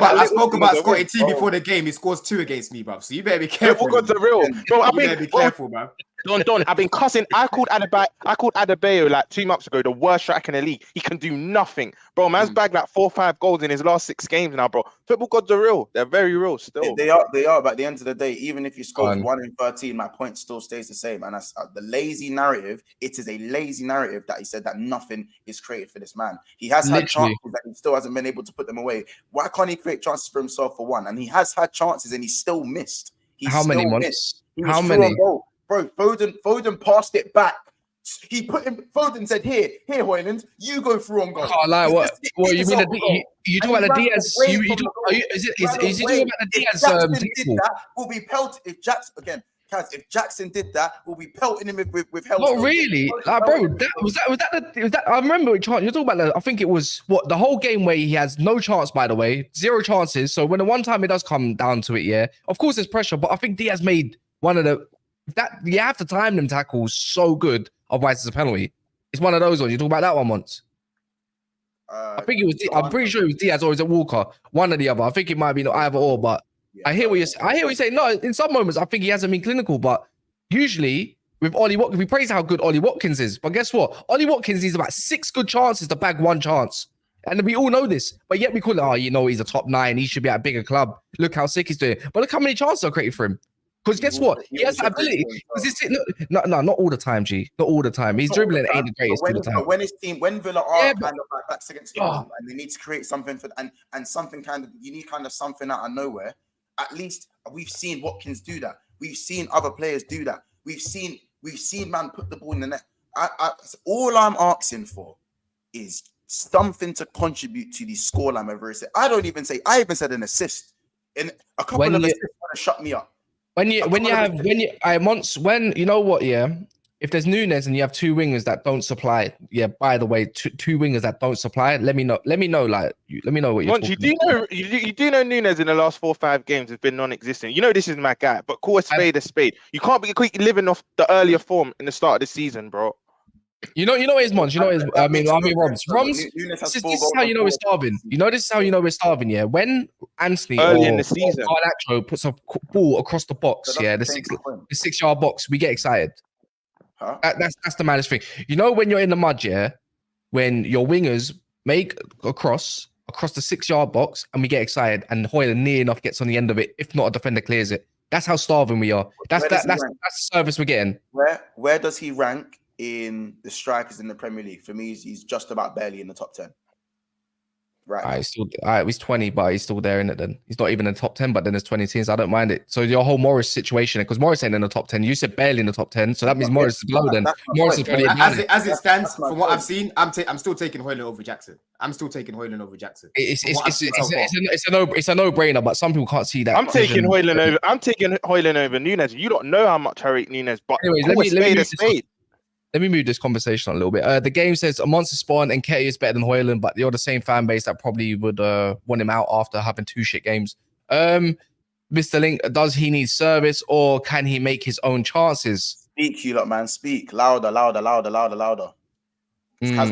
about Scotty T before the game. He scores 2 against me, bro. So you better be careful. Football gods are real. Bro, you better be careful, bro. Don, I've been cussing. I called Adebayo like 2 months ago the worst striker in the league. He can do nothing, bro. Man's bagged like 4 or 5 goals in his last 6 games now, bro. Football gods are real. They're very real still. They are. But at the end of the day, even if you score 1 in 13, my point still stays the same. And that's the lazy narrative. It is a lazy narrative that he said that nothing is created for this man. He has had chances that he still hasn't been able to put them away. Why can't he create chances for himself for one? And he has had chances and he still missed. How many months? How many? Bro, Foden passed it back. He put him. Foden said, "Here, Hojlund, you go through on goal." Like what? Well, you mean you talking about the Diaz? Is he talking about the Diaz? Did that, will be pelted if Jackson again. Kaz, if Jackson did that, we'll be pelting him with hell. Not really, like, bro. Was that? I remember you're talking about. I think it was the whole game where he has no chance. By the way, 0 chances. So when the one time it does come down to it, of course there's pressure. But I think Diaz made one of the. That you have to time them tackles so good, otherwise it's a penalty. It's one of those ones. You talk about that one once. I think it was. I'm pretty sure it was Diaz or is it Walker? One or the other. I think it might be either or. But I hear what you're saying. No, in some moments I think he hasn't been clinical, but usually with Ollie Watkins, we praise how good Ollie Watkins is. But guess what? Ollie Watkins needs about 6 good chances to bag 1 chance, and we all know this. But yet we call it, he's a top 9. He should be at a bigger club. Look how sick he's doing. But look how many chances are created for him. Because guess what? He has that ability. No, not all the time, G. Not all the time. He's dribbling ain't the greatest all the time. When Villa are kind of like backs against the wall and they need to create something for and something you need kind of something out of nowhere. At least we've seen Watkins do that. We've seen other players do that. We've seen man put the ball in the net. All I'm asking for is something to contribute to the scoreline. I even said an assist. In a couple of assists want to shut me up. When you know what, if there's Nunes and you have 2 wingers that don't supply, by the way, two wingers that don't supply, let me know what you're talking about. You do know Nunes in the last 4 or 5 games has been non-existent. You know this is my guy, but call a spade a spade. You can't be living off the earlier form in the start of the season, bro. You know what is Mons. Roms. This is how you know we're starving. This is how you know we're starving. Yeah, when Anthony early in the season, Garnacho puts a ball across the box. The 6-yard box, we get excited. Huh? That's the maddest thing. When you're in the mud, when your wingers make a cross across the 6-yard box, and we get excited, and Hojlund near enough gets on the end of it. If not, a defender clears it. That's how starving we are. That's the service we're getting. Where does he rank in the strikers in the Premier League? For me, he's just about barely in the top 10. Right. He's 20, but he's still there in it then. He's not even in the top 10, but then there's 20 teams. I don't mind it. So your whole Morris situation, because Morris ain't in the top 10. You said barely in the top 10, so that means Morris is below then. Morris is probably as it stands, from what I've seen, I'm still taking Hojlund over Jackson. It's a no-brainer, but some people can't see that. I'm taking Hojlund over Nunes. You don't know how much I rate Nunes, but anyways, let me move this conversation on a little bit. The game says a monster spawn and Ketty is better than Hojlund, but you're the same fan base that probably would want him out after having 2 shit games. Mr. Link, does he need service or can he make his own chances? Speak, you lot, man. Speak louder. Kaz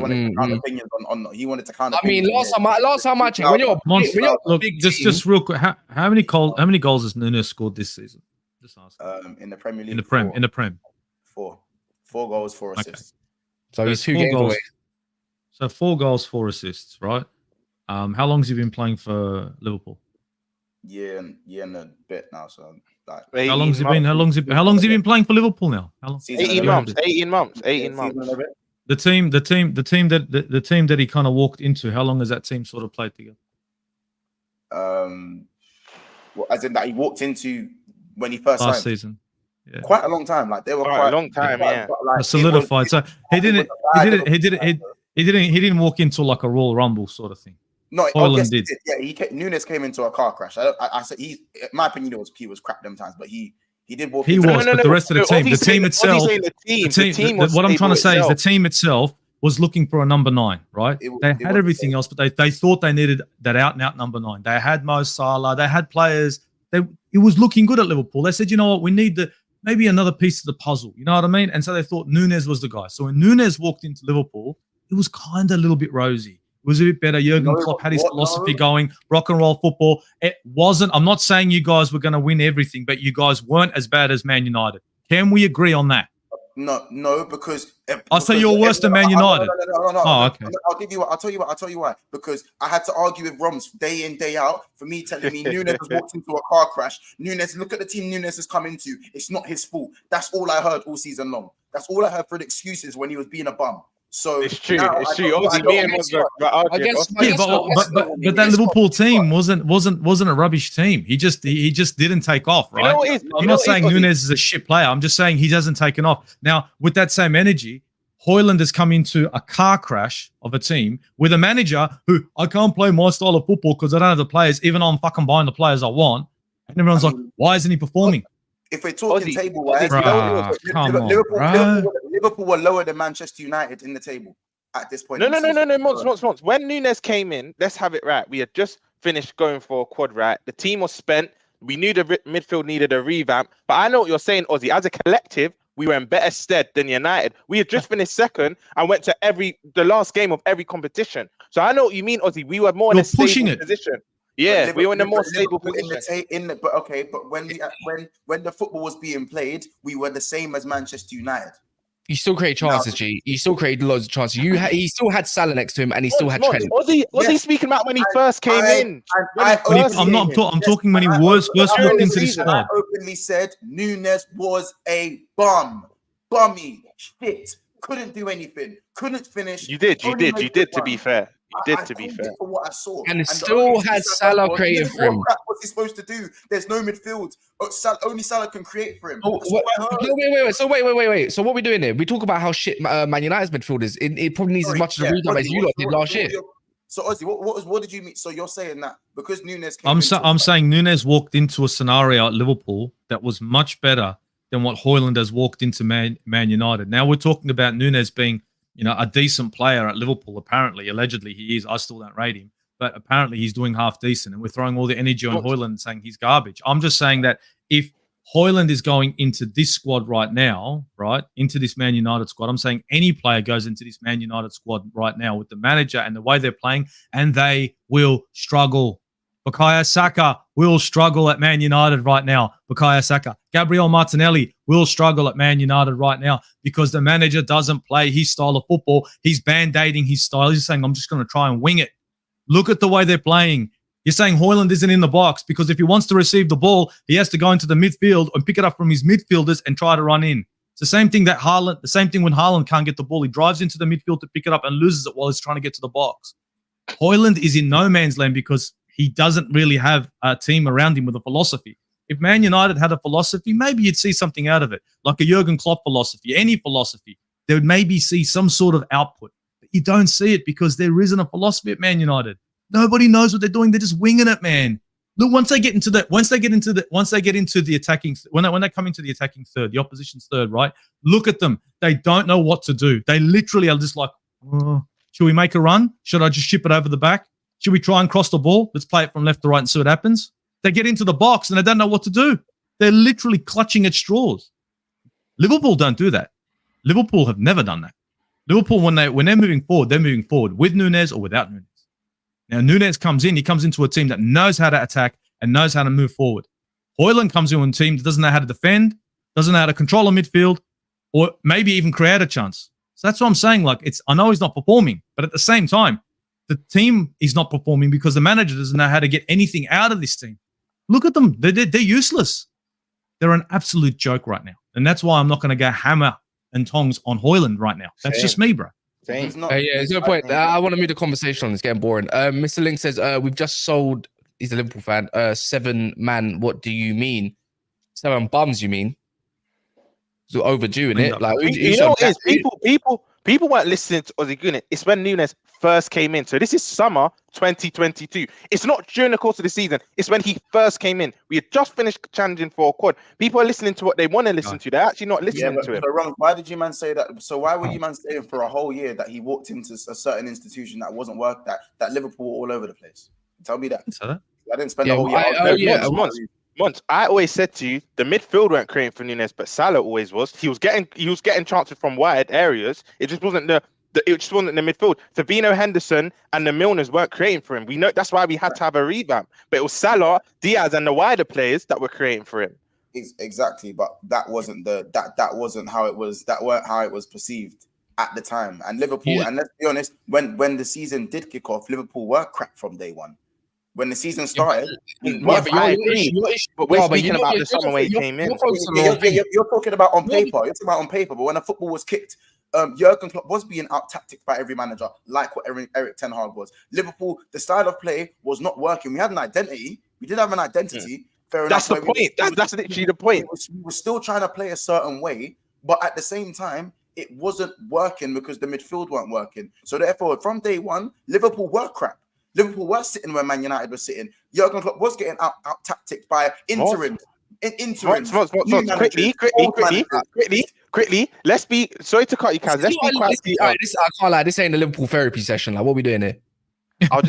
wanted to count opinions on. He wanted to count. I mean, last time I checked, when you're just real quick, how many goals has Nunes scored this season? Just asking. In the Premier League. In the Prem. 4 goals, 4 assists. So he's 2 4 games goals. away. So 4 goals, 4 assists, right? How long has he been playing for Liverpool? Year and a bit now. So like, How long's he been? How long's he been playing for Liverpool now? How long? 18 months. 18 months. 18 months. The team that he kind of walked into. How long has that team sort of played together? Well, as in that he walked into when he first Last signed. season. Yeah. Quite a long time. Like they were Quite a long time, yeah. Like, Solidified. So he didn't walk into like a Royal Rumble sort of thing. No, Hojlund did. Yeah, Nunes came into a car crash. I said in my opinion, he was crap them times, but he did walk. He was, but the rest of the team, the team itself, what I'm trying to say is the team itself was looking for a number 9, right? They had everything else, but they thought they needed that out and out number 9. They had Mo Salah, they had players. It was looking good at Liverpool. They said, you know what, we need maybe another piece of the puzzle. You know what I mean? And so they thought Nunes was the guy. So when Nunes walked into Liverpool, it was kind of a little bit rosy. It was a bit better. Jurgen Klopp had his philosophy going, rock and roll football. It wasn't, I'm not saying you guys were going to win everything, but you guys weren't as bad as Man United. Can we agree on that? No, because I'll say you're worse than Man United. No. Oh, okay. I'll tell you why. Because I had to argue with Roms day in, day out for me telling me Nunes has walked into a car crash. Nunes, look at the team Nunes has come into. It's not his fault. That's all I heard all season long. That's all I heard for the excuses when he was being a bum. So it's true. Obviously, me and I guess, but that Liverpool team wasn't a rubbish team. He just didn't take off, right? I'm not saying Nunes is a shit player. I'm just saying he hasn't taken off. Now, with that same energy, Hojlund has come into a car crash of a team with a manager who I can't play my style of football because I don't have the players, even though I'm fucking buying the players I want. And everyone's like, why isn't he performing? If we're talking table-wise, Liverpool were lower than Manchester United in the table at this point. No. Monts. When Nunes came in, let's have it right. We had just finished going for a quad, right? The team was spent. We knew the midfield needed a revamp. But I know what you're saying, Ozzy. As a collective, we were in better stead than United. We had just finished second and went to the last game of every competition. So I know what you mean, Ozzy. We were more in a stable position. Yeah, we were in a more stable position. But when the football was being played, we were the same as Manchester United. You still create chances, G. You still created loads of chances. He still had Salah next to him, and he still had Trent. Was he speaking about when he first came in? I'm talking when he was first walked into the squad. I openly said Nunes was a bummy, shit. Couldn't do anything. Couldn't finish. You did. To be fair. You did, to be fair. For what I saw. And still had Salah created for him. What's he supposed to do? There's no midfield. Only Salah can create for him. Wait. So wait. So what are we doing here? We talk about how shit Man United's midfield is. It probably needs as much of a revamp as you lot did last year. So Ozzy, what did you mean? So you're saying that because Nunes came I'm saying Nunes walked into a scenario at Liverpool that was much better than what Hojlund has walked into Man United. Now we're talking about Nunes being, a decent player at Liverpool. Apparently, allegedly he is. I still don't rate him, but apparently he's doing half decent. And we're throwing all the energy on Hojlund and saying he's garbage. I'm just saying that if Hojlund is going into this squad right now, right, into this Man United squad, I'm saying any player goes into this Man United squad right now with the manager and the way they're playing, and they will struggle. Bukayo Saka will struggle at Man United right now. Bukayo Saka. Gabriel Martinelli will struggle at Man United right now because the manager doesn't play his style of football. He's band-aiding his style. He's saying, I'm just going to try and wing it. Look at the way they're playing. You're saying Hojlund isn't in the box because if he wants to receive the ball, he has to go into the midfield and pick it up from his midfielders and try to run in. It's the same thing when Haaland can't get the ball. He drives into the midfield to pick it up and loses it while he's trying to get to the box. Hojlund is in no man's land because he doesn't really have a team around him with a philosophy. If Man United had a philosophy, maybe you'd see something out of it, like a Jurgen Klopp philosophy, any philosophy. They would maybe see some sort of output. But you don't see it because there isn't a philosophy at Man United. Nobody knows what they're doing. They're just winging it, man. Look, when they come into the attacking third, the opposition's third, right? Look at them. They don't know what to do. They literally are just like, should we make a run? Should I just ship it over the back? Should we try and cross the ball? Let's play it from left to right and see what happens. They get into the box and they don't know what to do. They're literally clutching at straws. Liverpool don't do that. Liverpool have never done that. Liverpool, when they're moving forward, they're moving forward with Nunes or without Nunes. Now, Nunes comes in. He comes into a team that knows how to attack and knows how to move forward. Hojlund comes in on a team that doesn't know how to defend, doesn't know how to control a midfield, or maybe even create a chance. So that's what I'm saying. Like, I know he's not performing, but at the same time, the team is not performing because the manager doesn't know how to get anything out of this team. Look at them. They're useless. They're an absolute joke right now. And that's why I'm not going to go hammer and tongs on Hojlund right now. That's just me, bro. He's not, there's no point. I want to move the conversation on. It's getting boring. Mr. Link says, we've just sold, he's a Liverpool fan, 7-man, what do you mean? 7 bums, you mean? So overdue, innit? Like, you know what it is? People weren't listening to Ozzy Gunnar. It's when Nunes first came in. So this is summer 2022. It's not during the course of the season. It's when he first came in. We had just finished challenging for a quad. People are listening to what they want to listen to. They're actually not listening to him. So wrong. Why did you man say that? So why were you man saying for a whole year that he walked into a certain institution that wasn't work that Liverpool were all over the place? Tell me that. I didn't spend the whole year. Months. I always said to you, the midfield weren't creating for Nunes, but Salah always was. He was getting chances from wide areas. It just wasn't the midfield. Fabinho, Henderson, and the Milners weren't creating for him. We know that's why we had to have a revamp. But it was Salah, Diaz, and the wider players that were creating for him. Exactly, but that wasn't how it was. That weren't how it was perceived at the time. And Liverpool, and let's be honest, when the season did kick off, Liverpool were crap from day one. When the season started, but we're speaking about the summer where he came in. You're talking about on paper. You're talking about on paper. But when the football was kicked, Jurgen Klopp was being out-tacticked by every manager, like what Eric Ten Hag was. Liverpool, the style of play was not working. We had an identity. We did have an identity. Fair enough. That's the point. That's literally the point. We were still trying to play a certain way, but at the same time, it wasn't working because the midfield weren't working. So therefore, from day one, Liverpool were crap. Liverpool were sitting where Man United was sitting. Jurgen Klopp was getting out-tacticked by interim. Quickly. Let's be. Sorry to cut you, Kaz. Let's be quite. I can't lie. This ain't a Liverpool therapy session. Like, what are we doing here? I was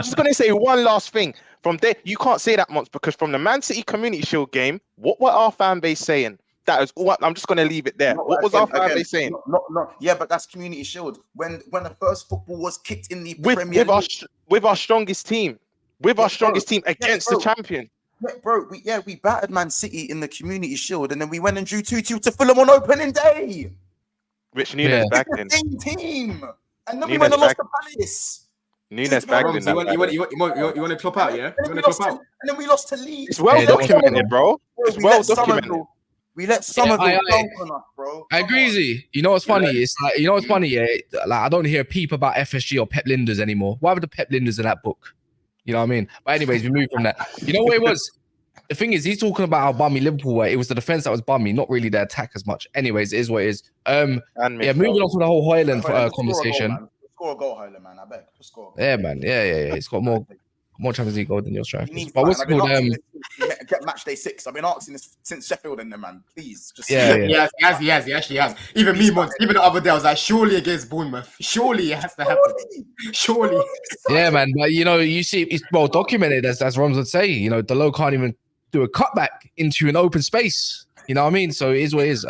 just gonna say one last thing. From there, you can't say that much because from the Man City Community Shield game, what were our fan base saying? That is all. I'm just gonna leave it there. What was our fan base saying? Yeah, but that's Community Shield. When the first football was kicked in the Premier League with our strongest team, against the champion. Yeah, bro, we battered Man City in the Community Shield, and then we went and drew 2-2 to Fulham on opening day. Which Nunes bagged in. Same team, and then we went and lost to Palace. Nunes bagged in. You want to clop out, yeah? You want to clop out? And then we lost to Leeds. It's well documented, bro. It's well documented. We let some of it go on us, bro. I agree, Z. You know what's funny? It's like, you know what's funny? Yeah, like I don't hear a peep about FSG or Pep Linders anymore. Why were the Pep Linders in that book? You know what I mean? But anyways, we move from that. You know what it was? The thing is, he's talking about how bummy Liverpool were. It was the defense that was bummy, not really the attack as much. Anyways, it is what it is. Moving on to the whole Hojlund conversation. Score a goal, Hojlund, man. I beg. Score. Yeah, man. Yeah. He's got more Champions League goals than your strikers. But what's it called? Get match day 6. I've been asking this since Sheffield in there, man. Please, just He actually has. Even me, even the other day, I was like, surely against Bournemouth, surely it has to happen. Surely. Yeah, man. But you see, it's well documented, as Roms would say. Delo can't even do a cutback into an open space. You know what I mean? So it is what it is.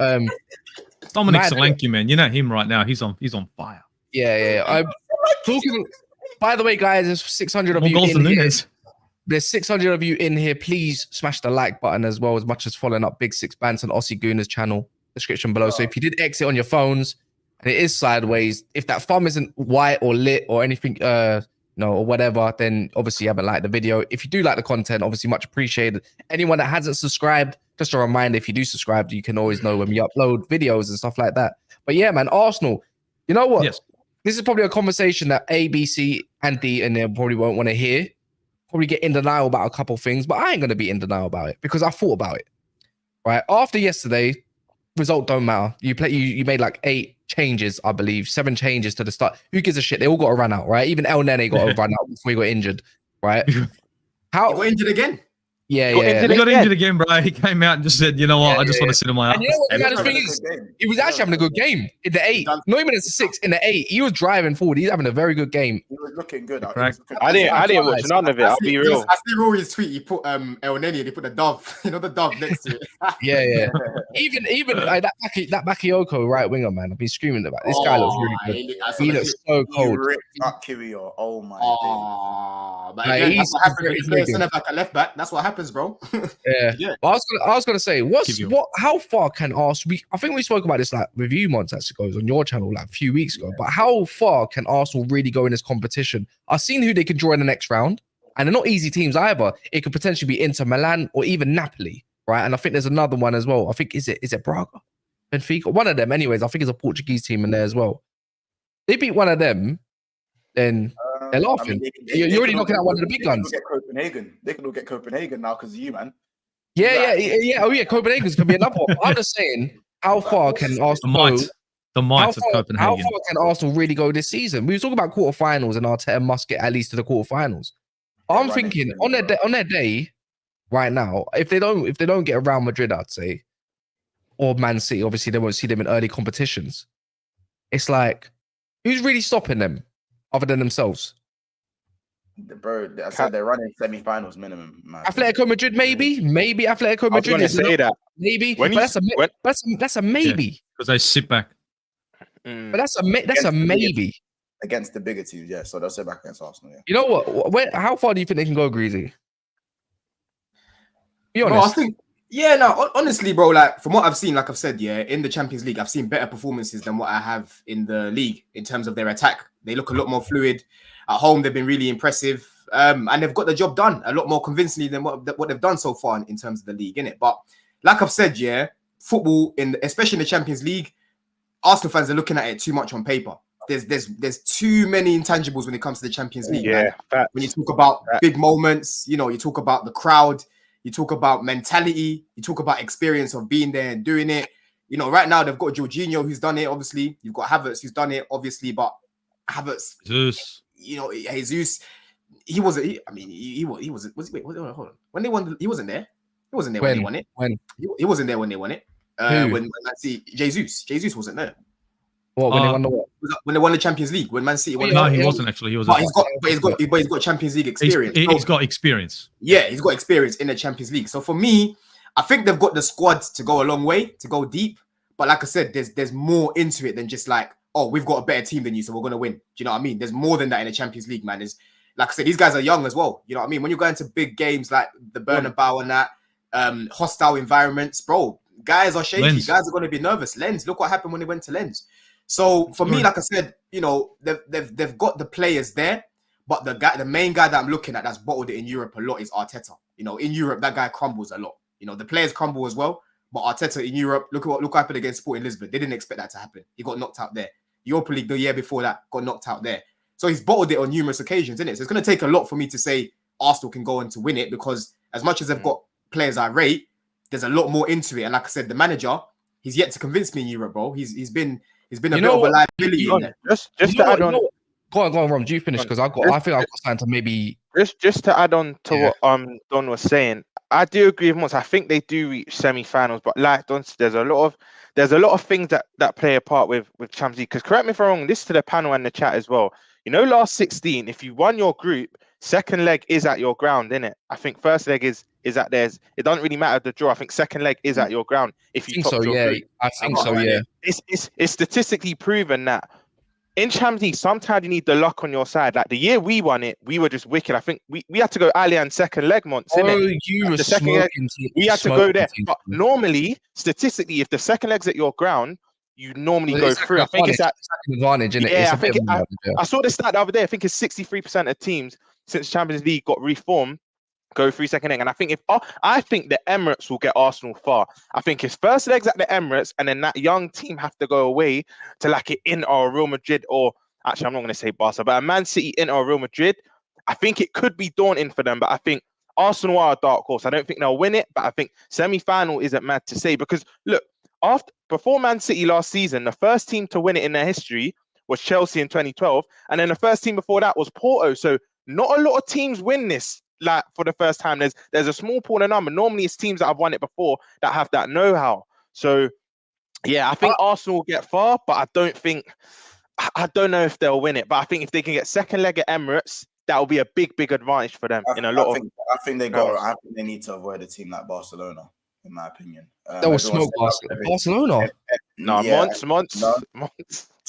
Dominic Solanke, man. You know him right now. He's on fire. Yeah. I'm talking. By the way, guys, there's 600 of you in here. There's 600 of you in here. Please smash the like button as well, as much as following up Big Six Bands on Aussie Gooner's channel. Description below. So if you did exit on your phones and it is sideways, if that thumb isn't white or lit or anything, or whatever, then obviously you haven't liked the video. If you do like the content, obviously much appreciated. Anyone that hasn't subscribed, just a reminder, if you do subscribe, you can always know when we upload videos and stuff like that. But yeah, man, Arsenal, you know what? Yes. This is probably a conversation that A, B, C, and D and they probably won't want to hear. Probably get in denial about a couple things, but I ain't going to be in denial about it because I thought about it. Right? After yesterday, result don't matter. You made like 8 changes, I believe, 7 changes to the start. Who gives a shit? They all got to run out, right? Even El Nene got to run out before he got injured, right? How he got injured again? Yeah. He got injured again, bro. He came out and just said, you know what? I just want to sit on my ass. And you know what the thing is? He was actually having a good game in the 8. Not even in the 6, in the 8. He was driving forward. He's having a very good game. He was looking good. I didn't watch none of it. I'll be real. I see Rory's tweet. He put El Nene. They put the dove. The dove next to it. Yeah. even that Bakayoko right winger, man. I've been screaming about this guy. Looks really good. He looks so He cold. ripped up Kiwior. Oh my days. But Like, again, that's what happens when you play very centre back and left back. That's what happens, bro. Yeah. But I was gonna say, how far can Arsenal? I think we spoke about this like with you months ago on your channel like a few weeks ago. But how far can Arsenal really go in this competition? I've seen who they can draw in the next round, and they're not easy teams either. It could potentially be Inter Milan or even Napoli, right? And I think there's another one as well. I think is it Braga, Benfica, one of them. Anyways, I think it's a Portuguese team in there as well. They beat one of them, then they're laughing. You're already knocking out one of the big guns. They can all get Copenhagen now because of you, man. Yeah. Oh, yeah. Copenhagen's going to be another one. I'm just saying, how far can Arsenal go? The might of Copenhagen. How far can Arsenal really go this season? We were talking about quarterfinals, and Arteta must get at least to the quarterfinals. I'm thinking on their day, right now, if they don't get around Madrid, I'd say, or Man City, obviously they won't see them in early competitions. It's like, who's really stopping them other than themselves? Bro, I said they're running semi-finals minimum. Man. Atletico Madrid, maybe Atletico Madrid. I was going to say that. Maybe, that's a maybe. Because they sit back. But that's a maybe against the bigger teams. Yeah, so they'll sit back against Arsenal. Yeah. You know what? How far do you think they can go, Greasy? Be honest. Bro, I think, honestly, bro, like from what I've seen, like I've said, in the Champions League, I've seen better performances than what I have in the league in terms of their attack. They look a lot more fluid. At home, they've been really impressive. And they've got the job done a lot more convincingly than what they've done so far in terms of the league, innit? But like I've said, football, especially in the Champions League, Arsenal fans are looking at it too much on paper. There's too many intangibles when it comes to the Champions League. Yeah, when you talk about big moments, you talk about the crowd, you talk about mentality, you talk about experience of being there and doing it. Right now they've got Jorginho who's done it. Obviously, you've got Havertz who's done it. Obviously, but Havertz, Jesus, he wasn't. He wasn't. Hold on. When they won, he wasn't there. He wasn't there when they won it. He wasn't there when they won it. When Man City, Jesus wasn't there. What when they won the what? When they won the Champions League, when Man City won. No, he wasn't actually. He was. But he's got Champions League experience. He's got experience. Yeah, he's got experience in the Champions League. So for me, I think they've got the squad to go a long way, to go deep. But like I said, there's more into it than just like, oh, we've got a better team than you, so we're gonna win. Do you know what I mean? There's more than that in the Champions League, man. There's, like I said, these guys are young as well. You know what I mean? When you go into big games like the Bernabeu and that, hostile environments, bro, guys are shaky. Lens. Guys are going to be nervous. Lens, look what happened when they went to Lens. So for me, like I said, they've got the players there, but the main guy that I'm looking at that's bottled it in Europe a lot is Arteta. In Europe, that guy crumbles a lot. The players crumble as well, but Arteta in Europe, look what happened against Sporting Lisbon. They didn't expect that to happen. He got knocked out there. Europa League the year before that got knocked out there. So he's bottled it on numerous occasions, isn't it? So it's going to take a lot for me to say Arsenal can go on to win it, because as much as they've got players I rate, there's a lot more into it. And like I said, the manager, he's yet to convince me in Europe, bro. He's been a bit of a liability in there. Just to add on. Go on, Rom. Do you finish? Because I think I've got time to maybe. Just to add on to what Don was saying, I do agree with Moss. I think they do reach semi-finals, but like Don said, there's a lot of things that play a part with Champions League. Because correct me if I'm wrong, this is to the panel and the chat as well. Last 16, if you won your group, second leg is at your ground, innit? I think first leg is at theirs. It doesn't really matter the draw. I think second leg is at your ground if you top your group. I think so, yeah. It's statistically proven that in Champions League, sometimes you need the luck on your side. Like the year we won it, we were just wicked. I think we had to go Allianz second leg months, innit? You were we had to go there. But normally, statistically, if the second leg's at your ground, you normally go through. I think it's that advantage, isn't it? Yeah, I saw the stat the other day. I think it's 63% of teams since Champions League got reformed go through second leg. And I think the Emirates will get Arsenal far. I think his first leg's at the Emirates, and then that young team have to go away to like an Inter or Real Madrid, or actually I'm not going to say Barca, but a Man City, Inter or Real Madrid. I think it could be daunting for them, but I think Arsenal are a dark horse. I don't think they'll win it, but I think semi-final isn't mad to say, because look, before Man City last season, the first team to win it in their history was Chelsea in 2012, and then the first team before that was Porto. So not a lot of teams win this like for the first time. There's a small pool of number. Normally it's teams that have won it before that have that know-how. So yeah, I think Arsenal will get far, but I don't know if they'll win it. But I think if they can get second leg at Emirates, that will be a big advantage for them. I think they need to avoid a team like Barcelona in my opinion. That was Everyone smoke said about Barcelona. No, yeah, Months.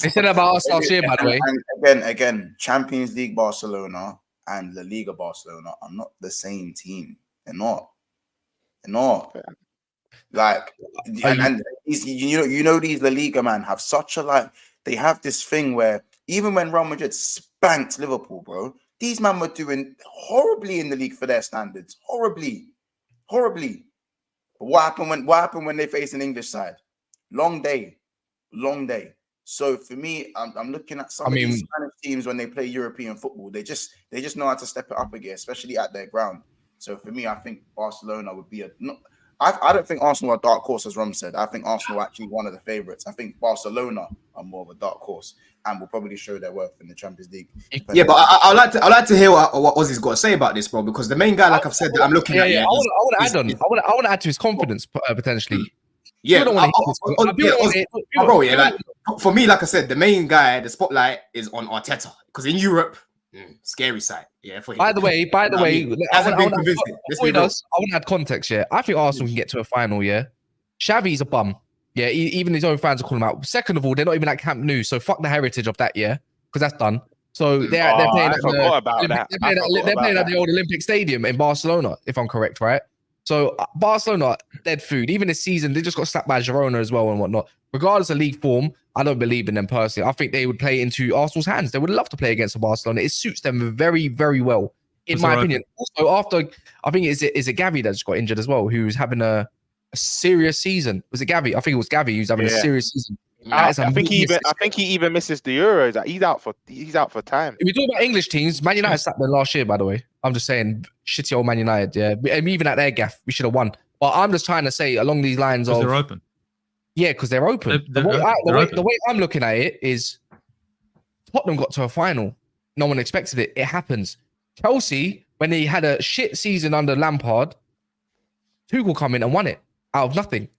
They said about us last year, by the way. And again, Champions League Barcelona and La Liga Barcelona are not the same team. They're not. They're not. Like, and these, you know, these La Liga man have such a like. They have this thing where even when Real Madrid spanked Liverpool, bro, these men were doing horribly in the league for their standards. Horribly. But what happened when they faced an English side? Long day. So for me, I'm looking at some of these Spanish teams when they play European football. They just know how to step it up again, especially at their ground. So for me, I think Barcelona would be I don't think Arsenal are dark horse, as Rom said. I think Arsenal are actually one of the favourites. I think Barcelona are more of a dark horse and will probably show their worth in the Champions League. Yeah, but I'd like to hear what Ozzy's got to say about this, bro. Because the main guy, like I've said, that I'm looking at. I want to add to his confidence potentially. Yeah, for me, like I said, the main guy, the spotlight is on Arteta because in Europe, scary side. Yeah. For him. By the way, I want to add context. Yeah, I think Arsenal can get to a final. Yeah, Xavi's a bum. Yeah, even his own fans are calling him out. Second of all, they're not even at Camp Nou, so fuck the heritage of that. Yeah, because that's done. So they're playing at the old Olympic Stadium in Barcelona, if I'm correct, right? So Barcelona, dead food. Even this season, they just got slapped by Girona as well and whatnot. Regardless of league form, I don't believe in them personally. I think they would play into Arsenal's hands. They would love to play against Barcelona. It suits them very, very well, in my opinion. Also, after I think is it Gavi that just got injured as well, who's having a serious season. Was it Gavi? I think it was Gavi who's having a serious season. I think he even misses the Euros. He's out for time. If we talk about English teams, Man United sat there last year, by the way. I'm just saying, shitty old Man United. Yeah, and even at their gaff, we should have won. But I'm just trying to say along these lines of they're open. Yeah, because they're open. The way I'm looking at it is Tottenham got to a final. No one expected it. It happens. Chelsea, when they had a shit season under Lampard, Tuchel come in and won it out of nothing.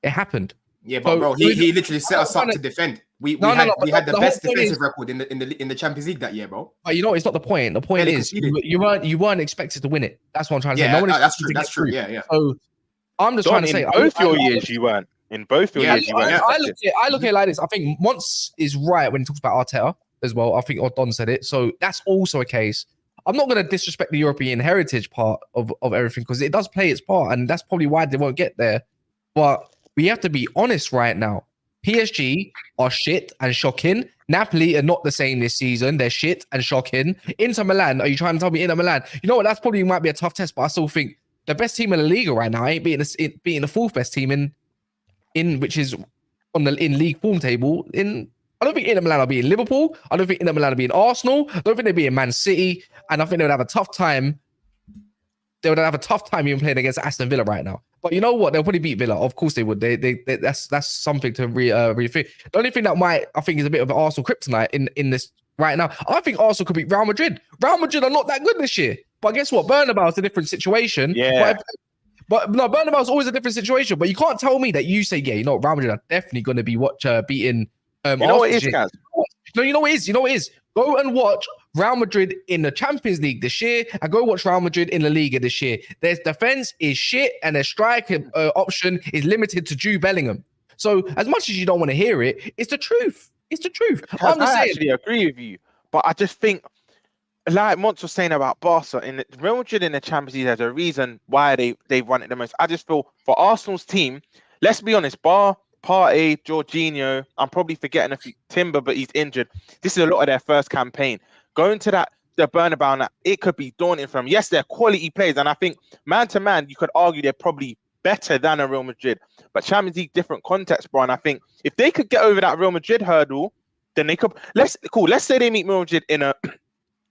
It happened. Yeah, but bro, he literally set us up to defend. We had the best defensive record in the Champions League that year, bro. But you know, it's not the point. The point is you weren't expected to win it. That's what I'm trying to say. No one that's true. Yeah. So I'm just trying to say, both your years you weren't. In both your years, you weren't. I look at it like this. I think Monts is right when he talks about Arteta as well. I think Don said it. So that's also a case. I'm not going to disrespect the European heritage part of everything because it does play its part, and that's probably why they won't get there. But we have to be honest right now. PSG are shit and shocking. Napoli are not the same this season. They're shit and shocking. Inter Milan, are you trying to tell me Inter Milan? You know what? That's probably might be a tough test, but I still think the best team in the Liga right now ain't beating the fourth best team in which is in league form table. I don't think Inter Milan are beating Liverpool. I don't think Inter Milan are beating Arsenal. I don't think they're beating Man City. And I think they would have a tough time. They would have a tough time even playing against Aston Villa right now. But you know what? They'll probably beat Villa. Of course they would. That's something to rethink. The only thing that I think is a bit of an Arsenal kryptonite in this right now. I think Arsenal could beat Real Madrid. Real Madrid are not that good this year. But guess what? Bernabeu's a different situation. Yeah. But no, Bernabeu's always a different situation. But you can't tell me that you say, yeah, you know, Real Madrid are definitely going to be beating. You know what it is, guys? No, you know what it is. You know what it is. Go and watch Real Madrid in the Champions League this year, and go watch Real Madrid in the Liga this year. Their defense is shit, and their strike option is limited to Jude Bellingham. So, as much as you don't want to hear it, it's the truth. It's the truth. I actually agree with you, but I just think, like Mons was saying about Barca, in Real Madrid in the Champions League, there's a reason why they've won it the most. I just feel for Arsenal's team, let's be honest, Partey, Jorginho, I'm probably forgetting a few, Timber, but he's injured. This is a lot of their first campaign. Going to the Bernabeu, it could be daunting for them. Yes, they're quality players, and I think man to man, you could argue they're probably better than a Real Madrid. But Champions League, different context, bro. And I think if they could get over that Real Madrid hurdle, then they could. Let's say they meet Real Madrid in a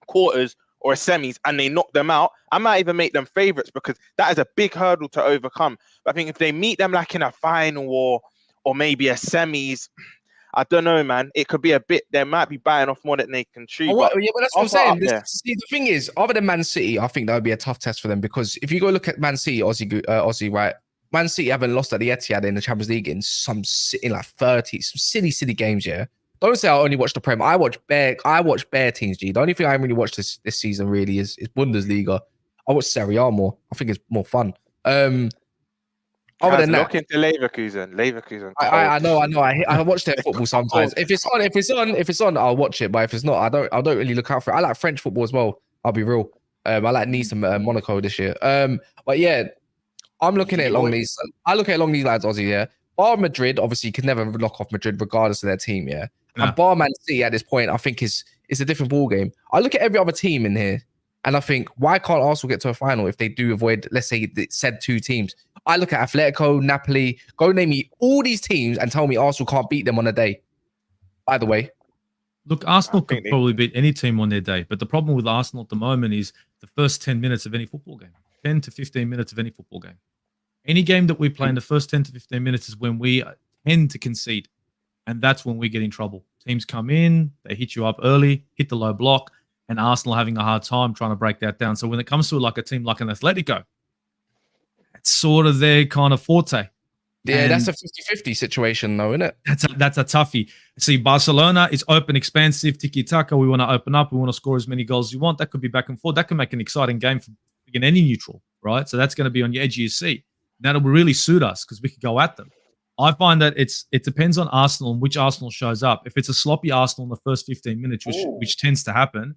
quarters or a semis and they knock them out. I might even make them favourites because that is a big hurdle to overcome. But I think if they meet them like in a final or maybe a semis, I don't know, man. It could be a bit. They might be biting off more than they can chew. But that's what I'm saying. See, the thing is, other than Man City, I think that would be a tough test for them because if you go look at Man City, Aussie, right? Man City haven't lost at the Etihad in the Champions League in like 30, some silly games. Yeah, don't say I only watch the Prem. I watch bare teams. G. The only thing I really watched this season really is Bundesliga. I watch Serie A more. I think it's more fun. Other than that, look into Leverkusen. I know. I watch their football sometimes. If it's on, I'll watch it. But if it's not, I don't really look out for it. I like French football as well. I'll be real. I like Nice and Monaco this year. But yeah, I'm looking at along these. I look at along these lines, Aussie. Yeah, bar Madrid. Obviously, you can never lock off Madrid regardless of their team. Yeah, and bar Man City at this point, I think is a different ball game. I look at every other team in here, and I think, why can't Arsenal get to a final if they do avoid, let's say, the said two teams? I look at Atletico, Napoli, go name me all these teams and tell me Arsenal can't beat them on a day. By the way. Look, Arsenal could probably beat any team on their day. But the problem with Arsenal at the moment is the first 10 minutes of any football game. 10 to 15 minutes of any football game. Any game that we play in the first 10 to 15 minutes is when we tend to concede. And that's when we get in trouble. Teams come in, they hit you up early, hit the low block, and Arsenal having a hard time trying to break that down. So when it comes to like a team like an Atletico, it's sort of their kind of forte. Yeah, and that's a 50-50 situation though, isn't it? That's a toughie. See, Barcelona is open, expansive, tiki-taka. We want to open up. We want to score as many goals as you want. That could be back and forth. That could make an exciting game for any neutral, right? So that's going to be on your edge of your seat. That'll really suit us because we could go at them. I find that it depends on Arsenal and which Arsenal shows up. If it's a sloppy Arsenal in the first 15 minutes, which tends to happen,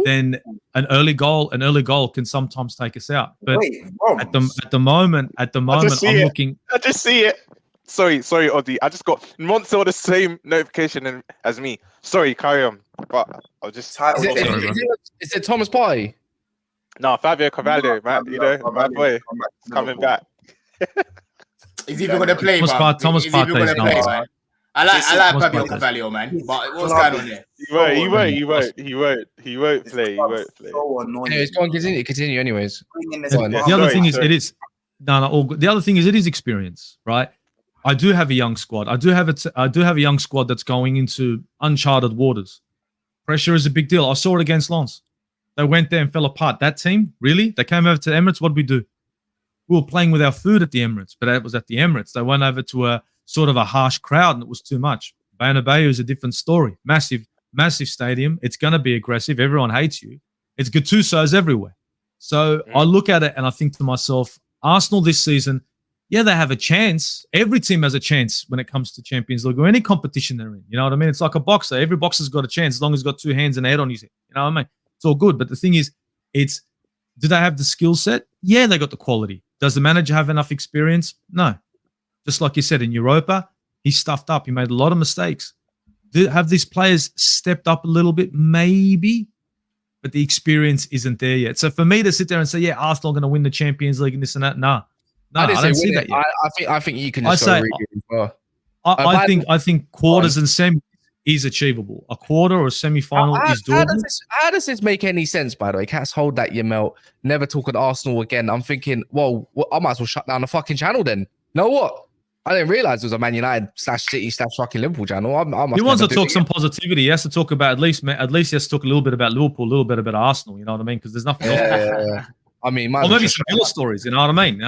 then an early goal can sometimes take us out. But at the moment, I'm looking. I just see it. Sorry, Oddy. I just got Mont saw the same notification as me. Sorry, carry on. But I'll just. Is it Thomas Partey? No, Fabio Carvalho, man. You know, my boy, coming back. He's even going to play, Thomas Partey is not. I like Fabio Carvalho, man. But what's going on there? He won't play. So annoying. Anyways, go on, continue. Anyways, the other thing is, the other thing is, it is experience, right? I do have a young squad. I do have a young squad that's going into uncharted waters. Pressure is a big deal. I saw it against Lens. They went there and fell apart. That team, really? They came over to the Emirates. What did we do? We were playing with our food at the Emirates, but it was at the Emirates. They went over to a sort of a harsh crowd, and it was too much. Bernabeu is a different story. Massive stadium. It's going to be aggressive. Everyone hates you. It's Gattuso's everywhere. So I look at it and I think to myself, Arsenal this season, yeah, they have a chance. Every team has a chance when it comes to Champions League or any competition they're in. You know what I mean? It's like a boxer. Every boxer's got a chance as long as he's got two hands and a head on his head. You know what I mean? It's all good. But the thing is, do they have the skill set? Yeah, they got the quality. Does the manager have enough experience? No. Just like you said, in Europa, he stuffed up. He made a lot of mistakes. Have these players stepped up a little bit? Maybe. But the experience isn't there yet. So for me to sit there and say, yeah, Arsenal are going to win the Champions League and this and that, no, I don't see that yet. I think you can just go really far. I think quarters and semis is achievable. A quarter or a semi-final is doable. How does this make any sense, by the way? Cats, hold that, Yamel. Never talk about Arsenal again. I'm thinking, well, I might as well shut down the fucking channel then. You know what? I didn't realize it was a Man United /City /fucking Liverpool channel. He wants to talk some positivity. He has to talk about at least he has to talk a little bit about Liverpool, a little bit about Arsenal. You know what I mean? Because there's nothing else. Yeah. I mean, or maybe some other stories. You know what I mean?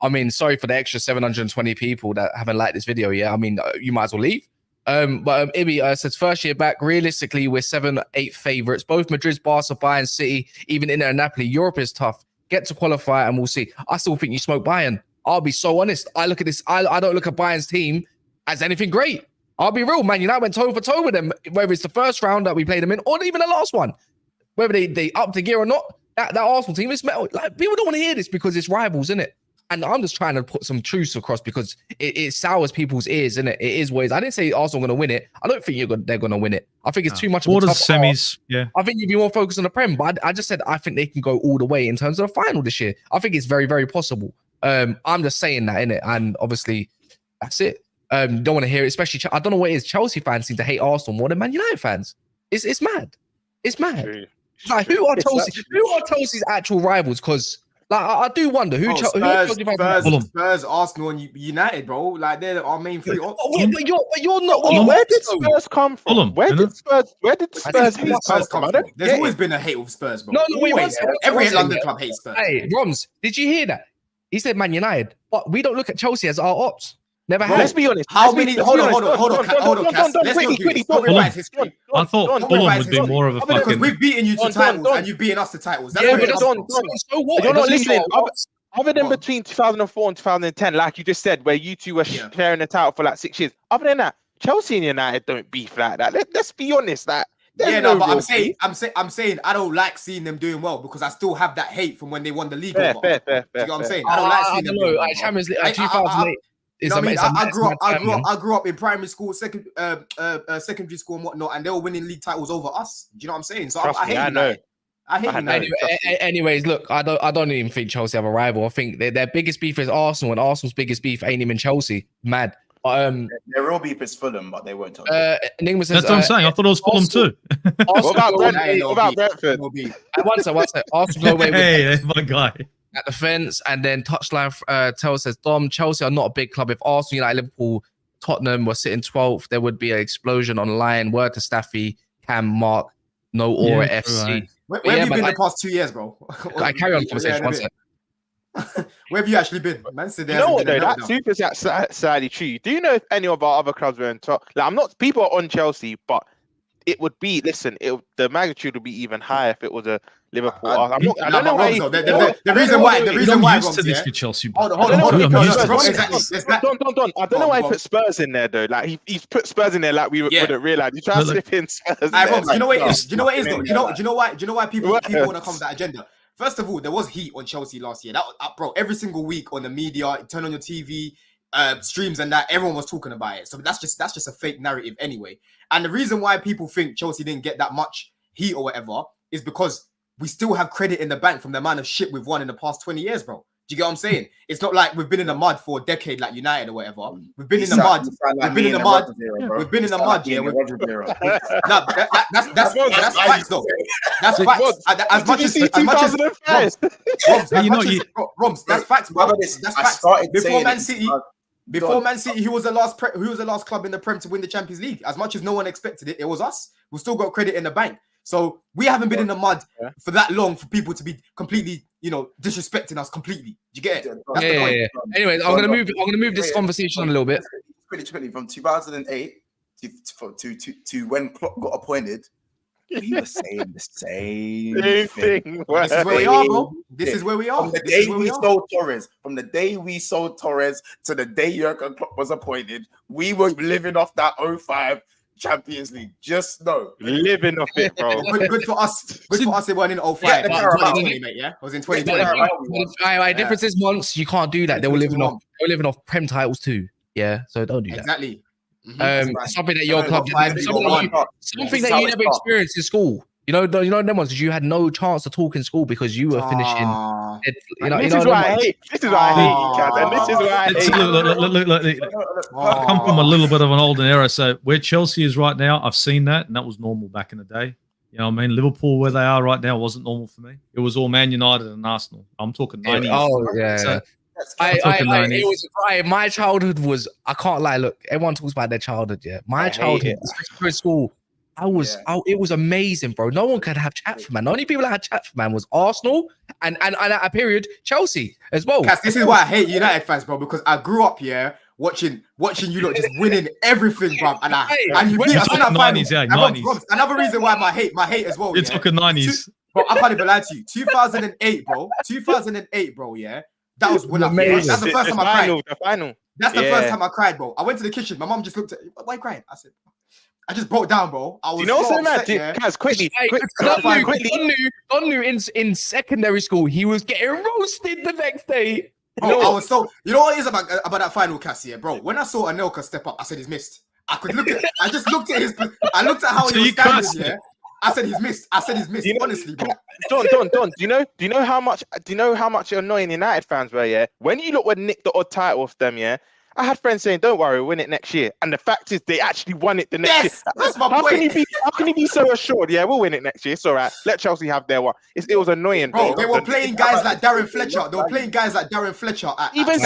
I mean, sorry for the extra 720 people that haven't liked this video yet. I mean, you might as well leave. But Ibi says first year back. Realistically, we're 7-8 favorites. Both Madrid's, Barca, Bayern, City, even Inter and Napoli. Europe is tough. Get to qualify, and we'll see. I still think you smoke Bayern. I'll be so honest. I look at this. I don't look at Bayern's team as anything great. I'll be real, man. United went toe for toe with them, whether it's the first round that we played them in, or even the last one. Whether they up the gear or not, that Arsenal team is like people don't want to hear this because it's rivals, isn't it? And I'm just trying to put some truths across because it sours people's ears, isn't it? It is what it is. I didn't say Arsenal are going to win it. I don't think they're going to win it. I think it's too much of a tough semis. Yeah. I think you'd be more focused on the Prem, but I just said I think they can go all the way in terms of the final this year. I think it's very, very possible. I'm just saying that, innit? And obviously, that's it. Don't want to hear it, especially I don't know what it is. Chelsea fans seem to hate Arsenal more than Man United fans. It's mad. It's mad. Like, who are Chelsea's actual rivals? Because like I do wonder who Spurs, Arsenal, and United, bro. Like they're our main three. But you're not. Where did Spurs come from? Where did Spurs hate Spurs come from? There's always been a hate with Spurs, bro. No, every London club hates Spurs. Hey, Roms, did you hear that? He said Man United, but we don't look at Chelsea as our ops. Never have. Let's be honest. How many? Hold on, Cass. Let's not revise history. I thought Fulham would be more of a fucking. Because we've beaten you to titles and you've beaten us to titles. So what? You're not listening. Other than between 2004 and 2010, like you just said, where you two were sharing the title for like 6 years. Other than that, Chelsea and United don't beef like that. Let's be honest. That but I'm saying I don't like seeing them doing well because I still have that hate from when they won the league. Fair. You know what I'm saying? I don't like seeing them doing well. Champions League 2008. You know what I mean? I grew up in primary school, secondary school and whatnot, and they were winning league titles over us. Do you know what I'm saying? So I hate United. I hate United. Anyways, look, I don't even think Chelsea have a rival. I think their biggest beef is Arsenal, and Arsenal's biggest beef ain't even Chelsea. Mad. Their real beef is Fulham, but they won't. Enigma says, that's what I'm saying. I thought it was Fulham too. What about Brentford? One sec. Arsenal go away with Hey, my guy. at the fence, and then touchline tells says, Dom, Chelsea are not a big club. If Arsenal, United, Liverpool, Tottenham were sitting 12th, there would be an explosion online. Word to Staffy, Cam, Mark, no Aura FC. Right. Where have you been the past 2 years, bro? I carry on the conversation. One sec. Where have you actually been? Man, you know what though? That's super sadly true. Do you know if any of our other clubs were in top? Like, I'm not. People are on Chelsea, but it would be. Listen, the magnitude would be even higher if it was a Liverpool. I don't know why. The reason why. Used to this for Chelsea. Hold on. I don't know why he put Spurs in there though. Like he's put Spurs in there like we wouldn't realize. You try to slip in Spurs. Do you know what it is? Do you know what it is? Do you know why people want to come with that agenda? First of all, there was heat on Chelsea last year. That bro, every single week on the media, turn on your TV, streams and that, everyone was talking about it. So that's just a fake narrative anyway. And the reason why people think Chelsea didn't get that much heat or whatever is because we still have credit in the bank from the amount of shit we've won in the past 20 years, bro. Do you get what I'm saying? It's not like we've been in the mud for a decade like United or whatever. We've been in the mud. We've been in the mud. We've been in the mud. Yeah. That's facts though. That's facts. As much as Roms, that's facts, bro. That's facts. Before Man City, who was the last club in the Prem to win the Champions League? As much as no one expected it, it was us. We've still got credit in the bank. So we haven't been in the mud for that long for people to be completely, disrespecting us completely. Do you get it? That's the point. Yeah. Anyways, I'm gonna move this conversation on a little bit. Quickly, from 2008 to when Klopp got appointed, we were saying the same thing. This is where we are, bro. This is where we are. From the day we sold Torres to the day Jurgen Klopp was appointed, we were living off that 05 Champions League. Just know. Living off it, bro. Good for us. Good for us. It wasn't in 05. Mate, yeah? It was in 2020. Difference is once you can't do that. They were living off Prem titles too. Yeah, so don't do that. Exactly. Something that your club something that you never experienced in school. You know them ones because you had no chance to talk in school because you were finishing. This is why I hate you, Kaz, and this is why I hate. Look. I come from a little bit of an olden era, so where Chelsea is right now, I've seen that, and that was normal back in the day. You know what I mean? Liverpool, where they are right now, wasn't normal for me. It was all Man United and Arsenal. I'm talking 90s. Oh yeah. So, it was right. My childhood was. I can't lie. Look, everyone talks about their childhood. Yeah, my childhood, especially in school. It was amazing, bro. No one could have chat for man. The only people that had chat for man was Arsenal and at a period Chelsea as well. Cass, this is why I hate United fans, bro, because I grew up here watching you lot just winning everything, bro. And you beat us in that final. 90s. Another reason why my hate as well. You're talking 90s. Bro, I can't even lie to you. 2008, bro. Yeah, that was when that's the first time I cried. The final. That's the first time I cried, bro. I went to the kitchen. My mom just looked at me. Why are you crying? I said, I just broke down, bro. I was so upset, Guys, quickly. Don knew in secondary school he was getting roasted the next day. Bro, I was so. You know what it is about that final, Cass, here, bro? When I saw Anelka step up, I said he's missed. I just looked at I looked at how he was standing here. I said he's missed. Honestly, bro. Don. Do you know how much annoying United fans were? Yeah, when you look when Nick the odd title off them, yeah. I had friends saying, "Don't worry, we'll win it next year." And the fact is, they actually won it the next year. That's my point. How can he be so assured? Yeah, we'll win it next year. It's all right. Let Chelsea have their one. It was annoying, bro. They were playing guys like Darren Fletcher. Even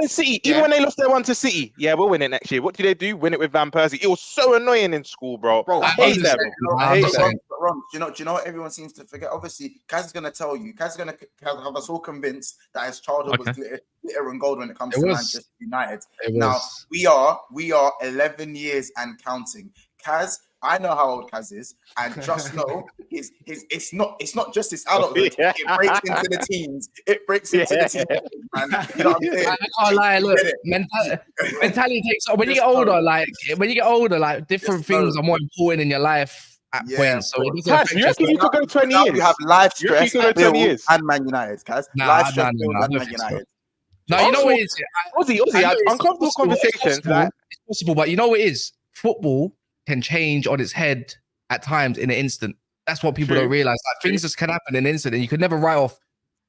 City. Even when they lost their one to City. Yeah, we'll win it next year. What did they do? Win it with Van Persie. It was so annoying in school, bro. I hate that. Do you know what everyone seems to forget? Obviously, Kaz is going to tell you. Kaz is going to have us all convinced that his childhood was glitter and gold when it comes to Manchester United. Now we are 11 years and counting. Kaz I know how old Kaz is, and just know it's not just his adulthood. Yeah. It breaks into the teens. It breaks into the teens, man. You know what I'm saying? I can't lie. Look, mentality takes. When you get older, like different things are more important in your life at points. So it doesn't Cash, affect you you. reckon you could go 20 Now years? we have life You reckon stress, you could go 20 Bill, years? and Man United, Kaz. Nah, Life stress, nah, Bill, nah, I and don't Man think so. United. No, you know what it is. Aussie, I know uncomfortable it's possible, conversations. Like, it's possible, but you know what it is? Football can change on its head at times in an instant. That's what people True. don't realize. Like things just can happen in an instant, and you could never write off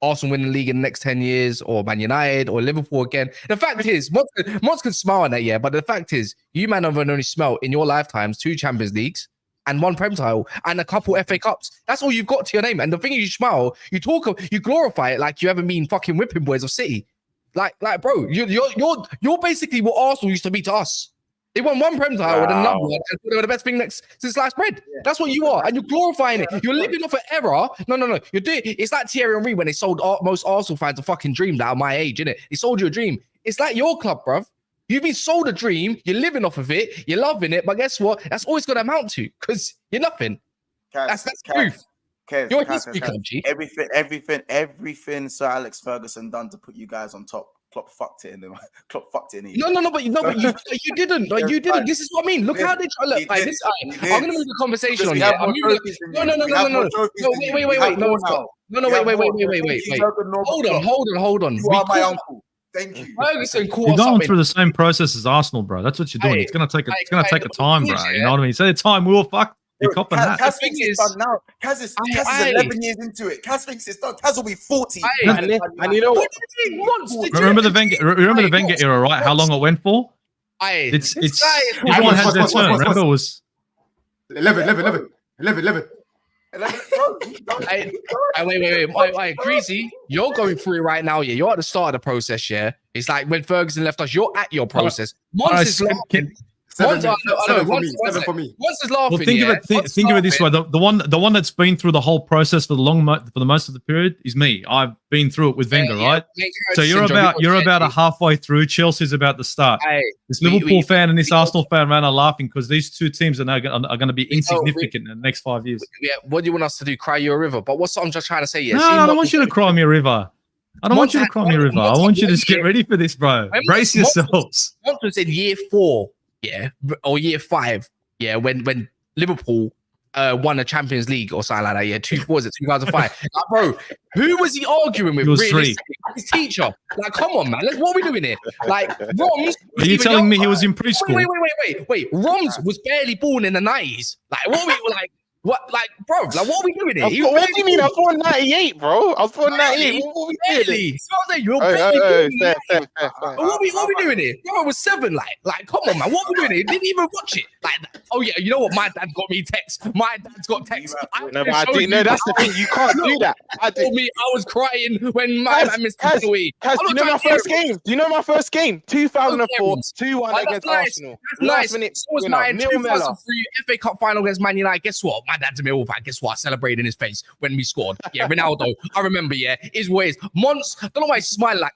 Arsenal winning the league in the next 10 years, or Man United, or Liverpool again. The fact is, Mods can smile on that, yeah, but the fact is, you man have only smelt in your lifetimes 2 Champions Leagues and 1 Prem title and a couple FA Cups. That's all you've got to your name. And the thing is, you smile, you glorify it like you haven't been fucking whipping boys of City. Like, bro, you're basically what Arsenal used to be to us. They won 1 Prem title and another one, and they were the best thing since sliced bread. Yeah. That's what you are, and you're glorifying it. You're living off an error. No. You're doing. It's like Thierry Henry when they sold most Arsenal fans a fucking dream that are my age, innit? They sold you a dream. It's like your club, bruv. You've been sold a dream. You're living off of it. You're loving it, but guess what? That's all it's gonna amount to because you're nothing. That's truth. You're a history club, G. Everything Sir Alex Ferguson done to put you guys on top. Klopp fucked it in them. Klopp fucked it in. No, but you didn't. Like, you didn't. This is what I mean. Look how they try. Look, like, this. I'm gonna move the conversation on here. No. Wait. Hold on. You are my uncle. Thank you. Ferguson you're going through the same process as Arsenal, bro. That's what you're doing. It's gonna take a time, bro. You know what I mean? Say the time we will fuck. You're copping that. Kaz thinks it's done now. Kaz is 11 years into it. Kaz thinks it's done. Kaz will be 40. And you know what? Remember the Wenger era, right? How long it went for? It's everyone has their turn. Remember, it was 11. Wait, Greasy, you're going through it right now, yeah. You're at the start of the process, yeah. It's like when Ferguson left us, you're at your process. Mons is laughing. Seven for me. Mons is laughing. Well, think of it this way: the one that's been through the whole process for the most of the period is me. I've been through it with Wenger, right? So you're about halfway through. Chelsea's about to start. This Liverpool fan and this Arsenal fan are laughing because these two teams are going to be insignificant in the next 5 years. Yeah. What do you want us to do? Cry you a river? But what I'm just trying to say, yeah. No, I don't want you to cry me a river. I don't want you to cry me a river. I want you to just get ready for this, bro. Brace yourselves. Once was in year 4. Yeah, or year 5, yeah, when Liverpool won the Champions League or something like that. Yeah, 2005. Like, bro, who was he arguing with? He was 3. His teacher. Like, come on, man. What are we doing here? Like, Roms. Are you telling me he was in preschool? Wait. Roms was barely born in the 90s. Like, what were we like? What, like, bro? Like, what are we doing here? What do you mean? I was born 98, bro. I was born 98. What are we doing? You're barely What are we doing here? Bro, I was 7. Like, come on, man. What are we doing here? Didn't even watch it. Like, oh yeah, you know what? My dad got me text. My dad's got text. No, but I didn't know. That's the thing. You can't do that. I was crying when my man missed the away. Do you know my first game? Do you know my first game? 2004, 2-1 against Arsenal. Last minute. So was mine. 2003 FA Cup final against Man United. Guess what? My dad's a Millwall fan. Guess what? I celebrated in his face when we scored. Yeah, Ronaldo. I remember, yeah. His ways. Mons, I don't know why he's smiling like,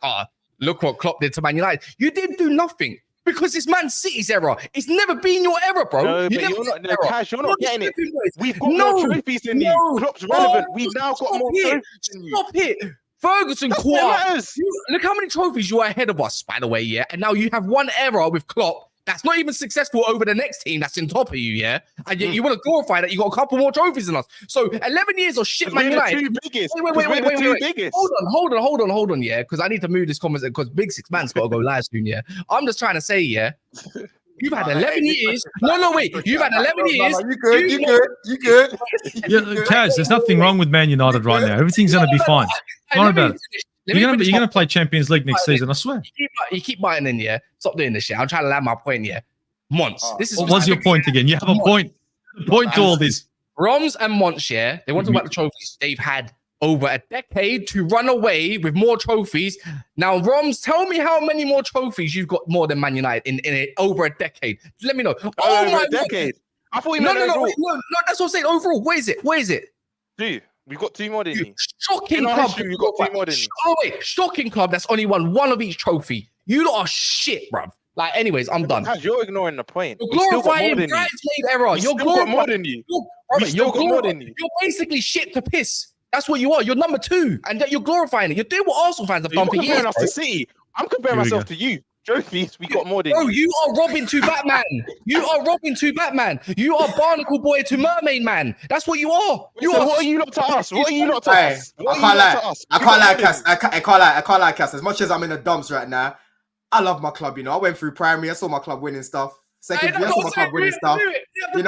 look what Klopp did to Man United. You didn't do nothing because it's Man City's error. It's never been your error, bro. No, but you're not getting it. We've got more trophies than you. Klopp's relevant. We've now got more trophies than you. Stop it. Ferguson caught up. Look how many trophies you are ahead of us, by the way, yeah? And now you have one error with Klopp that's not even successful over the next team that's in top of you, yeah? And you want to glorify that you got a couple more trophies than us. So 11 years of shit, Man United. Wait. Hold on, yeah? Because I need to move this conversation because Big Six Man's got to go live soon, yeah? I'm just trying to say, yeah? You've had 11 years. Wait. You've had 11 years. You good. Yeah, Kaz, there's nothing wrong with Man United right now. Everything's going to be fine. Don't worry about it. You're gonna play Champions League next season, I swear. You keep biting in, yeah. Stop doing this shit. I'm trying to land my point, yeah. Mons, this is what was your point again? You have a point. Point to all this. Roms and Mons, yeah. They want to talk about the trophies they've had over a decade to run away with more trophies. Now, Roms, tell me how many more trophies you've got more than Man United in over a decade. Let me know. My decade. I thought you meant overall. No, that's what I'm saying. Overall, where is it? Dude. We've got 2 more than you. Shocking club. You've got 2 more than you. Oh, wait. Shocking club that's only won 1 of each trophy. You lot are shit, bruv. Like, anyways, I'm done. You're ignoring the point. You're We still got more glorifying than you. bridesmaid error. We You're still got more glorifying. than you. You're, We still got more than you. You're basically shit to piss. That's what you are. You're number 2, and you're glorifying it. You're doing what Arsenal fans have You're done for years. comparing us to City. I'm comparing Here we myself go. to you. Trophies, we got more than Bro, you. you are Robin to Batman. You are Robin to Batman. You are Barnacle Boy to Mermaid Man. That's what you are. You So are. what are you lot to us? What are you lot to Hey, us? I What are can't you lot lie. to us? I can't lie, Cass. I can't lie, Cass. As much as I'm in the dumps right now, I love my club. You know, I went through primary. I saw my club winning stuff. Secondary, I saw my club winning stuff. You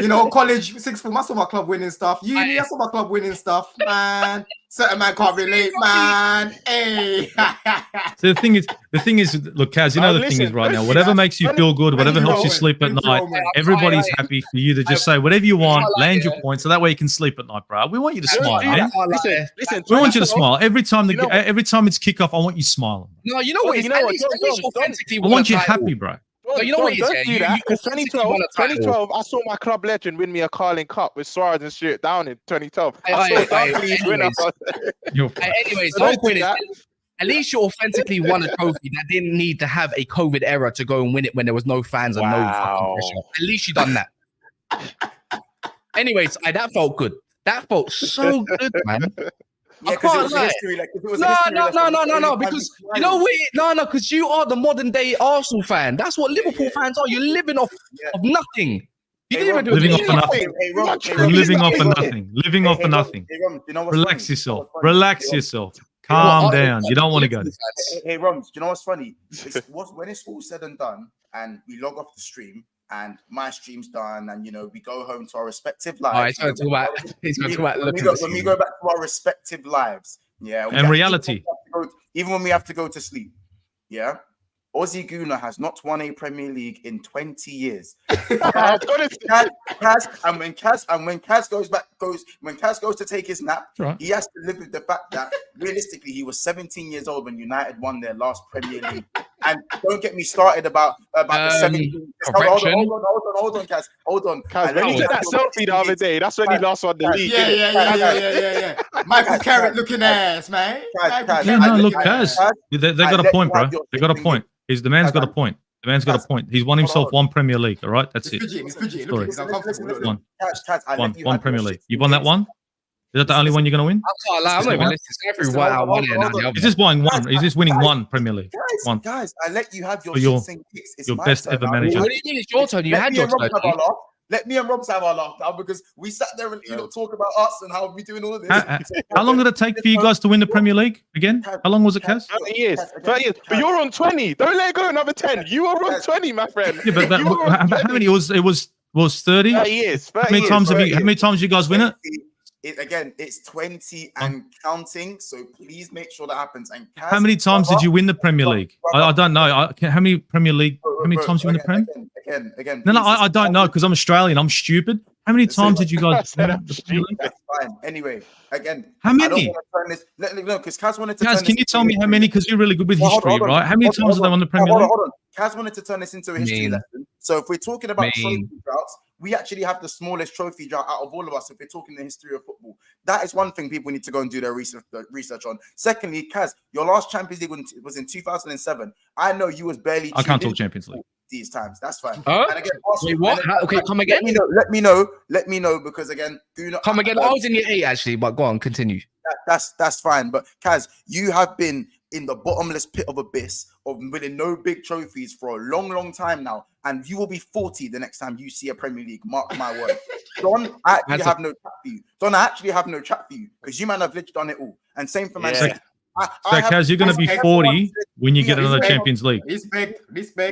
know, college, sixth form, I saw my club winning stuff. Uni, I saw my club winning stuff. Man, certain man can't relate, man. Hey. So the thing is, look, Kaz, you know the thing is right now, whatever makes you feel good, whatever helps you sleep at night, everybody's happy for you to just say whatever you want, land your point, so that way you can sleep at night, bro. We want you to smile, man. Listen. We want you to smile every time. Every time it's kickoff, I want you smiling. No, you know what? You know what? Authentically, I want you happy, bro. No, you know what? Don't do that. Because You 2012, I saw my club legend win me a Carling Cup with Suarez and Stuart Down in 2012. Hey, I saw hey, Dunkley's winner. Anyways, So the whole don't point do is, that. at least you authentically won a trophy that didn't need to have a COVID era to go and win it when there was no fans and no fucking pressure. At least you done that. Anyways, that felt good. That felt so good, man. Yeah, I because it can't was a lie. history. Like, if it was a history No. Because you know what? No. Because you are the modern day Arsenal fan. That's what Liverpool fans are. You're living off of nothing. You didn't even do Living it. off of nothing. Living off of nothing. Living off of nothing. Relax yourself. Relax yourself. Calm down. You don't want to go there. Hey, Roms, do you know what's funny? When it's all said and done, and we log off the stream, and my stream's done, and we go home to our respective lives. He's going to talk about when we go back to our respective lives, And reality. Even when we have to go to sleep, Aussie Gooner has not won a Premier League in 20 years. Kaz, and when Kaz goes to take his nap, he has to live with the fact that realistically he was 17 years old when United won their last Premier League. And don't get me started about the 17. Hold on, Kaz. Hold on. Kaz, when you took that selfie the other day, that's when he last won the league. Yeah. Michael Carrick looking ass, man. Yeah, no, look, Kaz. They got a point, bro. They got a point. The man's got a point. The man's got a point. He's won himself one Premier League. All right, that's it. One Premier League. You've won that one. Is that the only one you're going to win? I can't lie. I'm not even listening. Every one here now. The other. Is this winning one? Is this winning one Premier League? One. Guys, I let you have your kicks. It's your my best turn ever now. manager. What do you mean? It's your turn. You had your turn. Let me and Robs have our laugh now because we sat there and talk about us and how we doing all of this. How long did it take for you guys to win the Premier League again? How long was it, Kaz? 30 years. But you're on 20. Don't let it go another 10. You are on 20, my friend. Yeah, but how many? It was 30. 30 years. 30 How many times have you? How many times you guys win it? It's 20 and counting. So please make sure that happens. And Kaz, how many times did you win the Premier League? I don't know. How many Premier League? How many times you win the Premier? Again. No, I don't know because I'm Australian. I'm stupid. How many times did you guys win the Premier League? That's fine. Anyway, again. How many? Because Kaz wanted to. Kaz, can you tell me how many? Because you're really good with history, right? How many times have they won the Premier League? Hold on. Kaz wanted to turn this into a history lesson. So if we're talking about trophy droughts, we actually have the smallest trophy drought out of all of us if we're talking the history of football. That is one thing people need to go and do their research on. Secondly, Kaz, your last Champions League was in 2007. I know you was barely. I can't talk Champions League these times. That's fine. And again, wait, what? Okay, come again. Let me know because again, come again. I was in year 8 actually, but go on, continue. That's fine. But Kaz, you have been in the bottomless pit of abyss of winning no big trophies for a long time now, and you will be 40 the next time you see a Premier League. Mark my word. Don, I actually have no chat for you. Because you man have literally done it all. And same for Man City. So, Kaz, you're going to be 40 when you get another Champions League. Respect.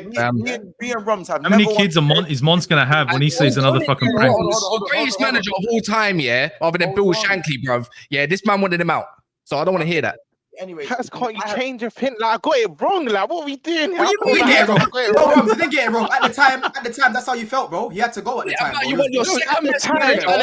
Me and Rums have how many kids is Mon's going to have when he sees another fucking Premier? The greatest manager of all time, other than Bill Shankly, bruv. Yeah, this man wanted him out. So I don't want to hear that. Anyway, Kaz, can't you change your pin? Like, I got it wrong. Like, what are we doing? You didn't get it wrong. At the time, that's how you felt, bro. He had to go at the time. You want your second best manager, and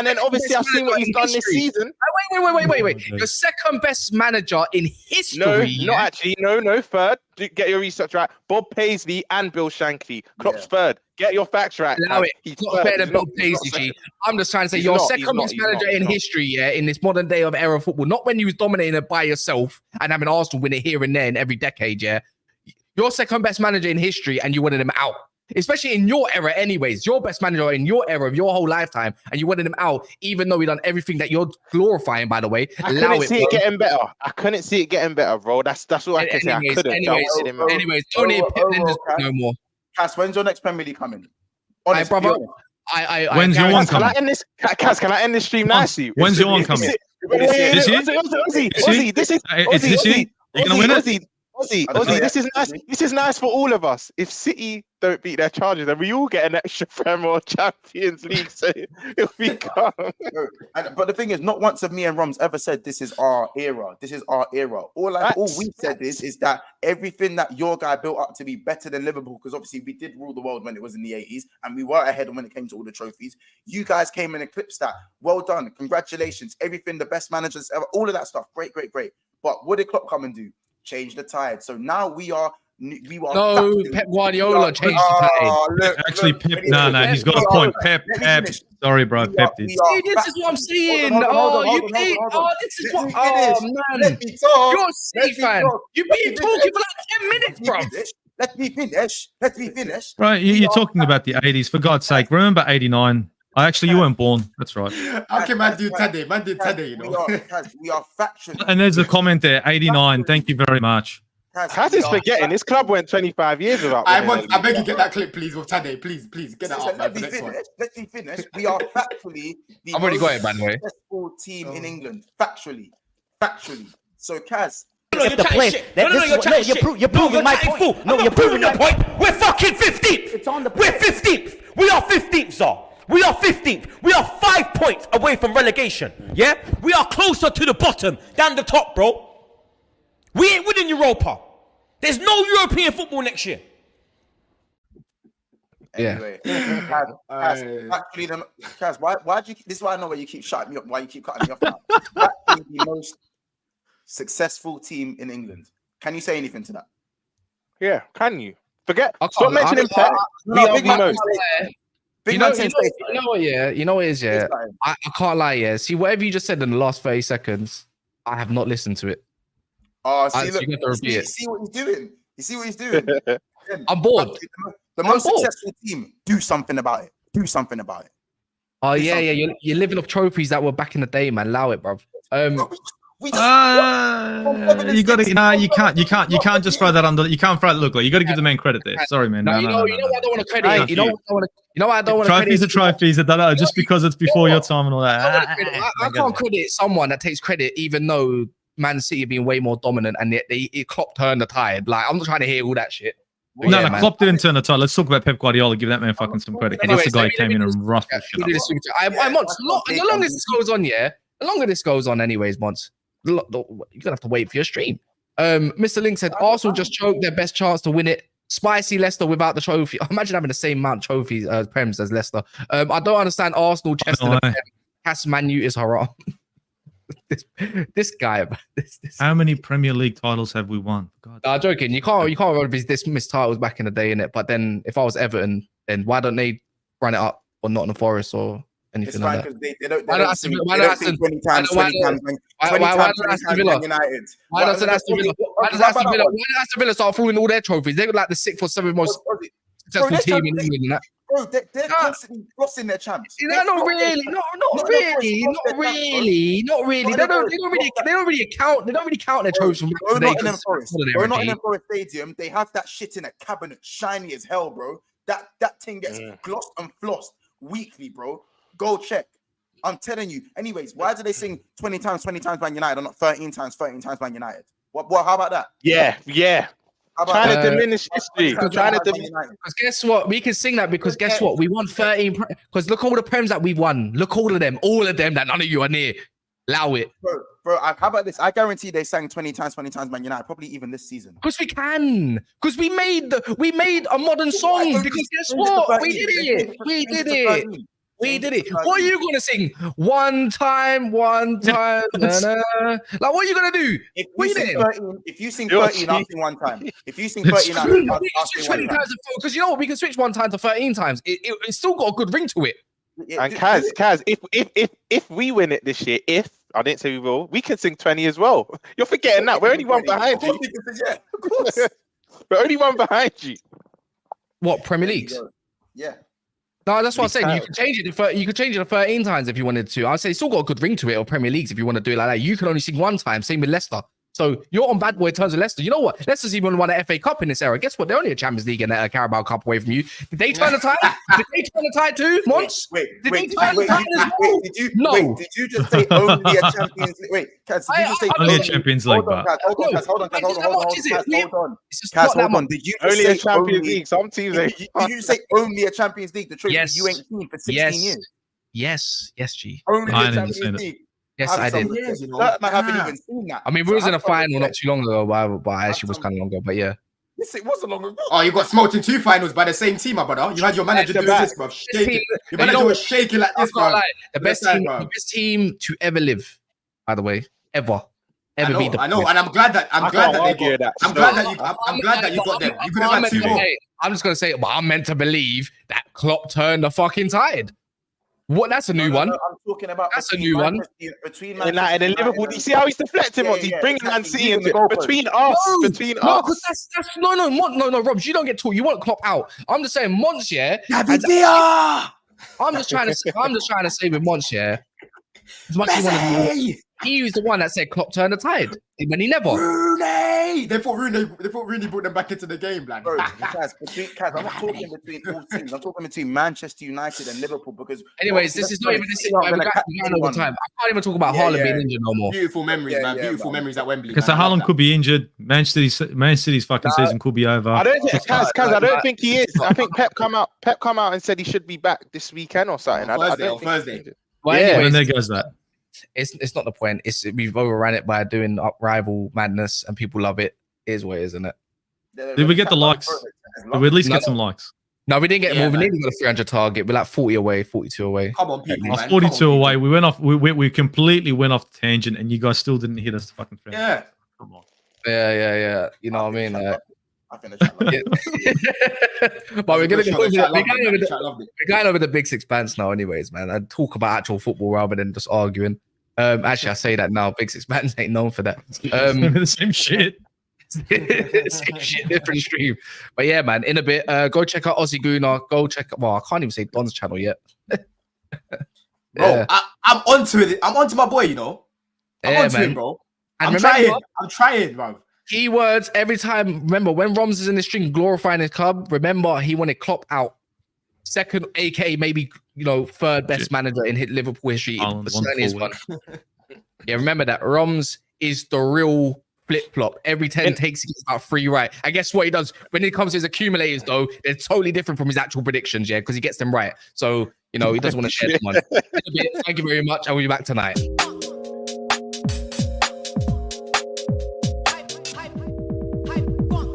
then obviously I've seen what he's done this season. Wait. Your second best manager in history. No, not actually. No, third. Get your research right. Bob Paisley and Bill Shankly. Klopp's third. Get your facts right. Allow it. He's not better than Bill Paisley, G. I'm just trying to say you're second best manager in history, in this modern day of era football. Not when you was dominating it by yourself and having Arsenal win it here and there in every decade, Your second best manager in history, and you wanted him out. Especially in your era, anyways. Your best manager in your era of your whole lifetime, and you wanted him out, even though he done everything that you're glorifying, by the way. I couldn't see it getting better. I couldn't see it getting better, bro. That's all I can say. I couldn't. Anyways, don't need no more. Cass, when's your next Premier League coming? Honest, brother. When's your one coming? Can I end this stream nicely? When's your one coming? This year? Ozzy, this is this year? You're gonna win it? Ozzy, this is nice. This is nice for all of us. If City don't beat their Chargers, then we all get an extra Premier or Champions League. So it'll be calm. But the thing is, not once have me and Roms ever said this is our era. This is our era. All we said is that everything that your guy built up to be better than Liverpool, because obviously we did rule the world when it was in the 80s, and we were ahead when it came to all the trophies. You guys came and eclipsed that. Well done. Congratulations. Everything, the best managers ever, all of that stuff. Great. But what did Klopp come and do? Change the tide. So now we are. No, Pep Guardiola changed the tide. Actually, Pep. No, he's got a point. Pep. Sorry, bro. Pep did. See, this is what I'm saying. This is what. Oh man, let me talk. You're a City fan. You've been talking for like 10 minutes, bro. Let me finish. Right, you're talking about the 80s. For God's sake, remember 89. You weren't born. That's right. Okay, man, do Tade, you know. We are factually. And there's a comment there, 89. Thank you very much. Kaz is forgetting this club went 25 years without. I beg you, get that clip, please, with Tade. Please, get that up, man, for next one. Let me finish. We are factually the I've already got it, by the way. successful team in England. Factually. So, Kaz. The point. You're proving my point. No, you're proving the point. We're fucking 15th. It's on the point. We're 15th. We are 15th, sir. We are 15th. We are 5 points away from relegation. Yeah? We are closer to the bottom than the top, bro. We ain't winning Europa. There's no European football next year. Anyway, Kaz, why do you? This is why I know why you keep shutting me up. Why you keep cutting me off now? That is the most successful team in England. Can you say anything to that? Yeah, can you? Stop mentioning Pep. We are the most. You know what? Yeah, you know what it is. Yeah, I can't lie. Yeah, see, whatever you just said in the last 30 seconds, I have not listened to it. Oh, you see what he's doing. I'm bored. The most successful team. Do something about it. Oh yeah. You're living off trophies that were back in the day, man. Allow it, bro. You got to. You can't just throw that under. You can't throw it. Look, you got to give the man credit there. Sorry, man. You know what I don't want to credit. You know what I don't want to credit. Trophies are trophies. Just because it's before your time and all that. I can't credit someone that takes credit, even though Man City being way more dominant and it Klopp turned the tide. Like, I'm not trying to hear all that shit. No, Klopp didn't turn the tide. Let's talk about Pep Guardiola. Give that man fucking some credit. That's the guy who came in and ruffled shit up. The longer this goes on, the longer this goes on, anyways, Mons, you're gonna have to wait for your stream. Mr. Link said Arsenal just choked their best chance to win it. Spicy Leicester without the trophy. Imagine having the same amount of trophies Prems as Leicester. I don't understand Arsenal chesting a Pass Manu is haram. This guy. How many Premier League titles have we won? God. Joking. You can't really dismiss titles back in the day, innit? But then if I was Everton, then why don't they run it up or Nottingham Forest or anything like that? Why don't Aston Villa? Why doesn't Aston Villa start throwing all their trophies? They're like the 6th or 7th most successful team in England, and that. Bro, they're constantly flossing their champs. Not really. They don't really count their trophies from Nottingham Forest. Nottingham Forest Stadium, they have that shit in a cabinet, shiny as hell, bro. That thing gets glossed and flossed weekly, bro. Go check. I'm telling you. Anyways, why do they sing 20 times Man United or not 13 times Man United? What? How about that? Yeah. Trying to diminish history. Because guess what? We can sing that because guess what? We won 13. Because look all the Prems that we've won. Look all of them that none of you are near. Allow it. Bro, how about this? I guarantee they sang 20 times Man United, probably even this season. Because we can. Because we made a modern song. Because guess what? We did it. What are you gonna sing? One time. Like, what are you gonna do? If you sing 13, I'll sing one time. If you sing 13, I'll sing 20 times. Because you know what? We can switch one time to 13 times. It's still got a good ring to it. And Kaz, if we win it this year, I didn't say we will, we can sing 20 as well. You're forgetting that. We're only one behind you. Yeah, of course. We're only one behind you. What Premier There you Leagues? go. Yeah. No, that's what I'm saying. You Because- can change it. You could change it 13 times if you wanted to. I'd say it's still got a good ring to it. Or Premier Leagues if you want to do it like that. You can only sing one time. Same with Leicester. So you're on bad boy terms with Leicester. You know what? Leicester's even won an FA Cup in this era. Guess what? They're only a Champions League and a Carabao Cup away from you. Did they turn the tide? Did they turn the tide too? Mons? Wait, Did wait, they turn the tide as well? did you? No. Wait, did you just say only a Champions League? Wait, Kaz, did you just say Only a Champions League, Hold on, but Kaz, hold on, No. Kaz, hold on, Kaz, Wait, hold on, how hold on, much is it? Kaz, hold on. It's just Kaz, not that hold on. much. Did you just Only say a Champions only? League. Some teams Did ain't. you say only a Champions League? The trophy Yes. you ain't seen for 16 Yes. years. Yes, G. Only I a didn't Champions understand it. League. Yes, I did. Years, you know. That man haven't Damn. even seen that. I mean, we So was in a have some final not respect. too long ago, but actually was kind of long ago. But yeah. Yes, it wasn't long ago. Oh, you got smoked in 2 finals by the same team, my brother. You had your manager doing this, bro. Shaking. Your manager was shaking like this, I can't bro. lie. The best Understand, team, bro. the best team to ever live, by the way, ever be the I know, and I'm glad that I I'm glad can't that they argue got. that. I'm glad that you. I'm glad that you got them. You could have had 2 more. I'm just gonna say, but I'm meant to believe that Klopp turned the fucking tide. What? That's a new one. No, I'm talking about That's a between new one. Between United and Liverpool. Do you see how he's deflecting? Yeah, What he's yeah, bringing Man exactly. City Moving into the goalpost. between us. Between No, us. because that's no, Robs, you don't get taught. You want Klopp out. I'm just saying, Mons, yeah. David Villa. I'm just trying to say with Mons, yeah. As much as you want to be, Messi. he was the one that said Klopp turned the tide when he never. Rooney. They thought Rooney brought them back into the game, like. Bro, Kaz, I'm not talking between all teams. I'm talking between Manchester United and Liverpool because. Anyways, this is not even this. Not We gonna got catch over anyone. time. I can't even talk about Yeah, Haaland yeah. being injured no more. Beautiful memories, Yeah, man. yeah, Beautiful man. memories at Wembley. Because man. I love Haaland that. could be injured. Man City's fucking season could be over. I don't think Kaz, I like- don't think he is. I think Pep come out and said he should be back this weekend or something. I Thursday, don't on think Thursday. Well, Yeah. And anyways, there goes that. it's not the point. We've overran it by doing up rival madness, and people love it. It is what it is, isn't it? Did we get the likes? Did we at least No. get some likes? No, we didn't get Yeah, more. We man. nearly got a 300 target. We're like 40 away, 42 away. Come on, people. I man. was 42 Come on, away. people. We went off. We completely went off the tangent, and you guys still didn't hit us fucking. Yeah. Come on. Yeah. You know what I mean? I think the chat loved it. But we're going to go The chat loved it, the chat loved it. we're going over the big six bands now, anyways, man. I talk about actual football rather than just arguing. Actually, I say that now. Big six bands ain't known for that. The same shit. Same shit, different stream. But yeah, man, in a bit, go check out Aussie Gooner. Go check. Well, I can't even say Don's channel yet. Bro, Yeah. I'm onto it. I'm onto my boy, you know. I'm Yeah, onto man. him, bro. And I'm remember, trying, bro. keywords every time. Remember, when Roms is in the string glorifying his club, remember he wanted Klopp out. Second, aka maybe, third best Shit. manager in Liverpool history. Haaland, But one certainly is forward. one. Yeah, remember that. Roms is the real flip-flop. Every 10 takes, he gets about 3 right. And guess what he does? When it comes to his accumulators, though, they're totally different from his actual predictions, yeah, because he gets them right. So, he doesn't want to share them on. Thank you very much. I will be back tonight.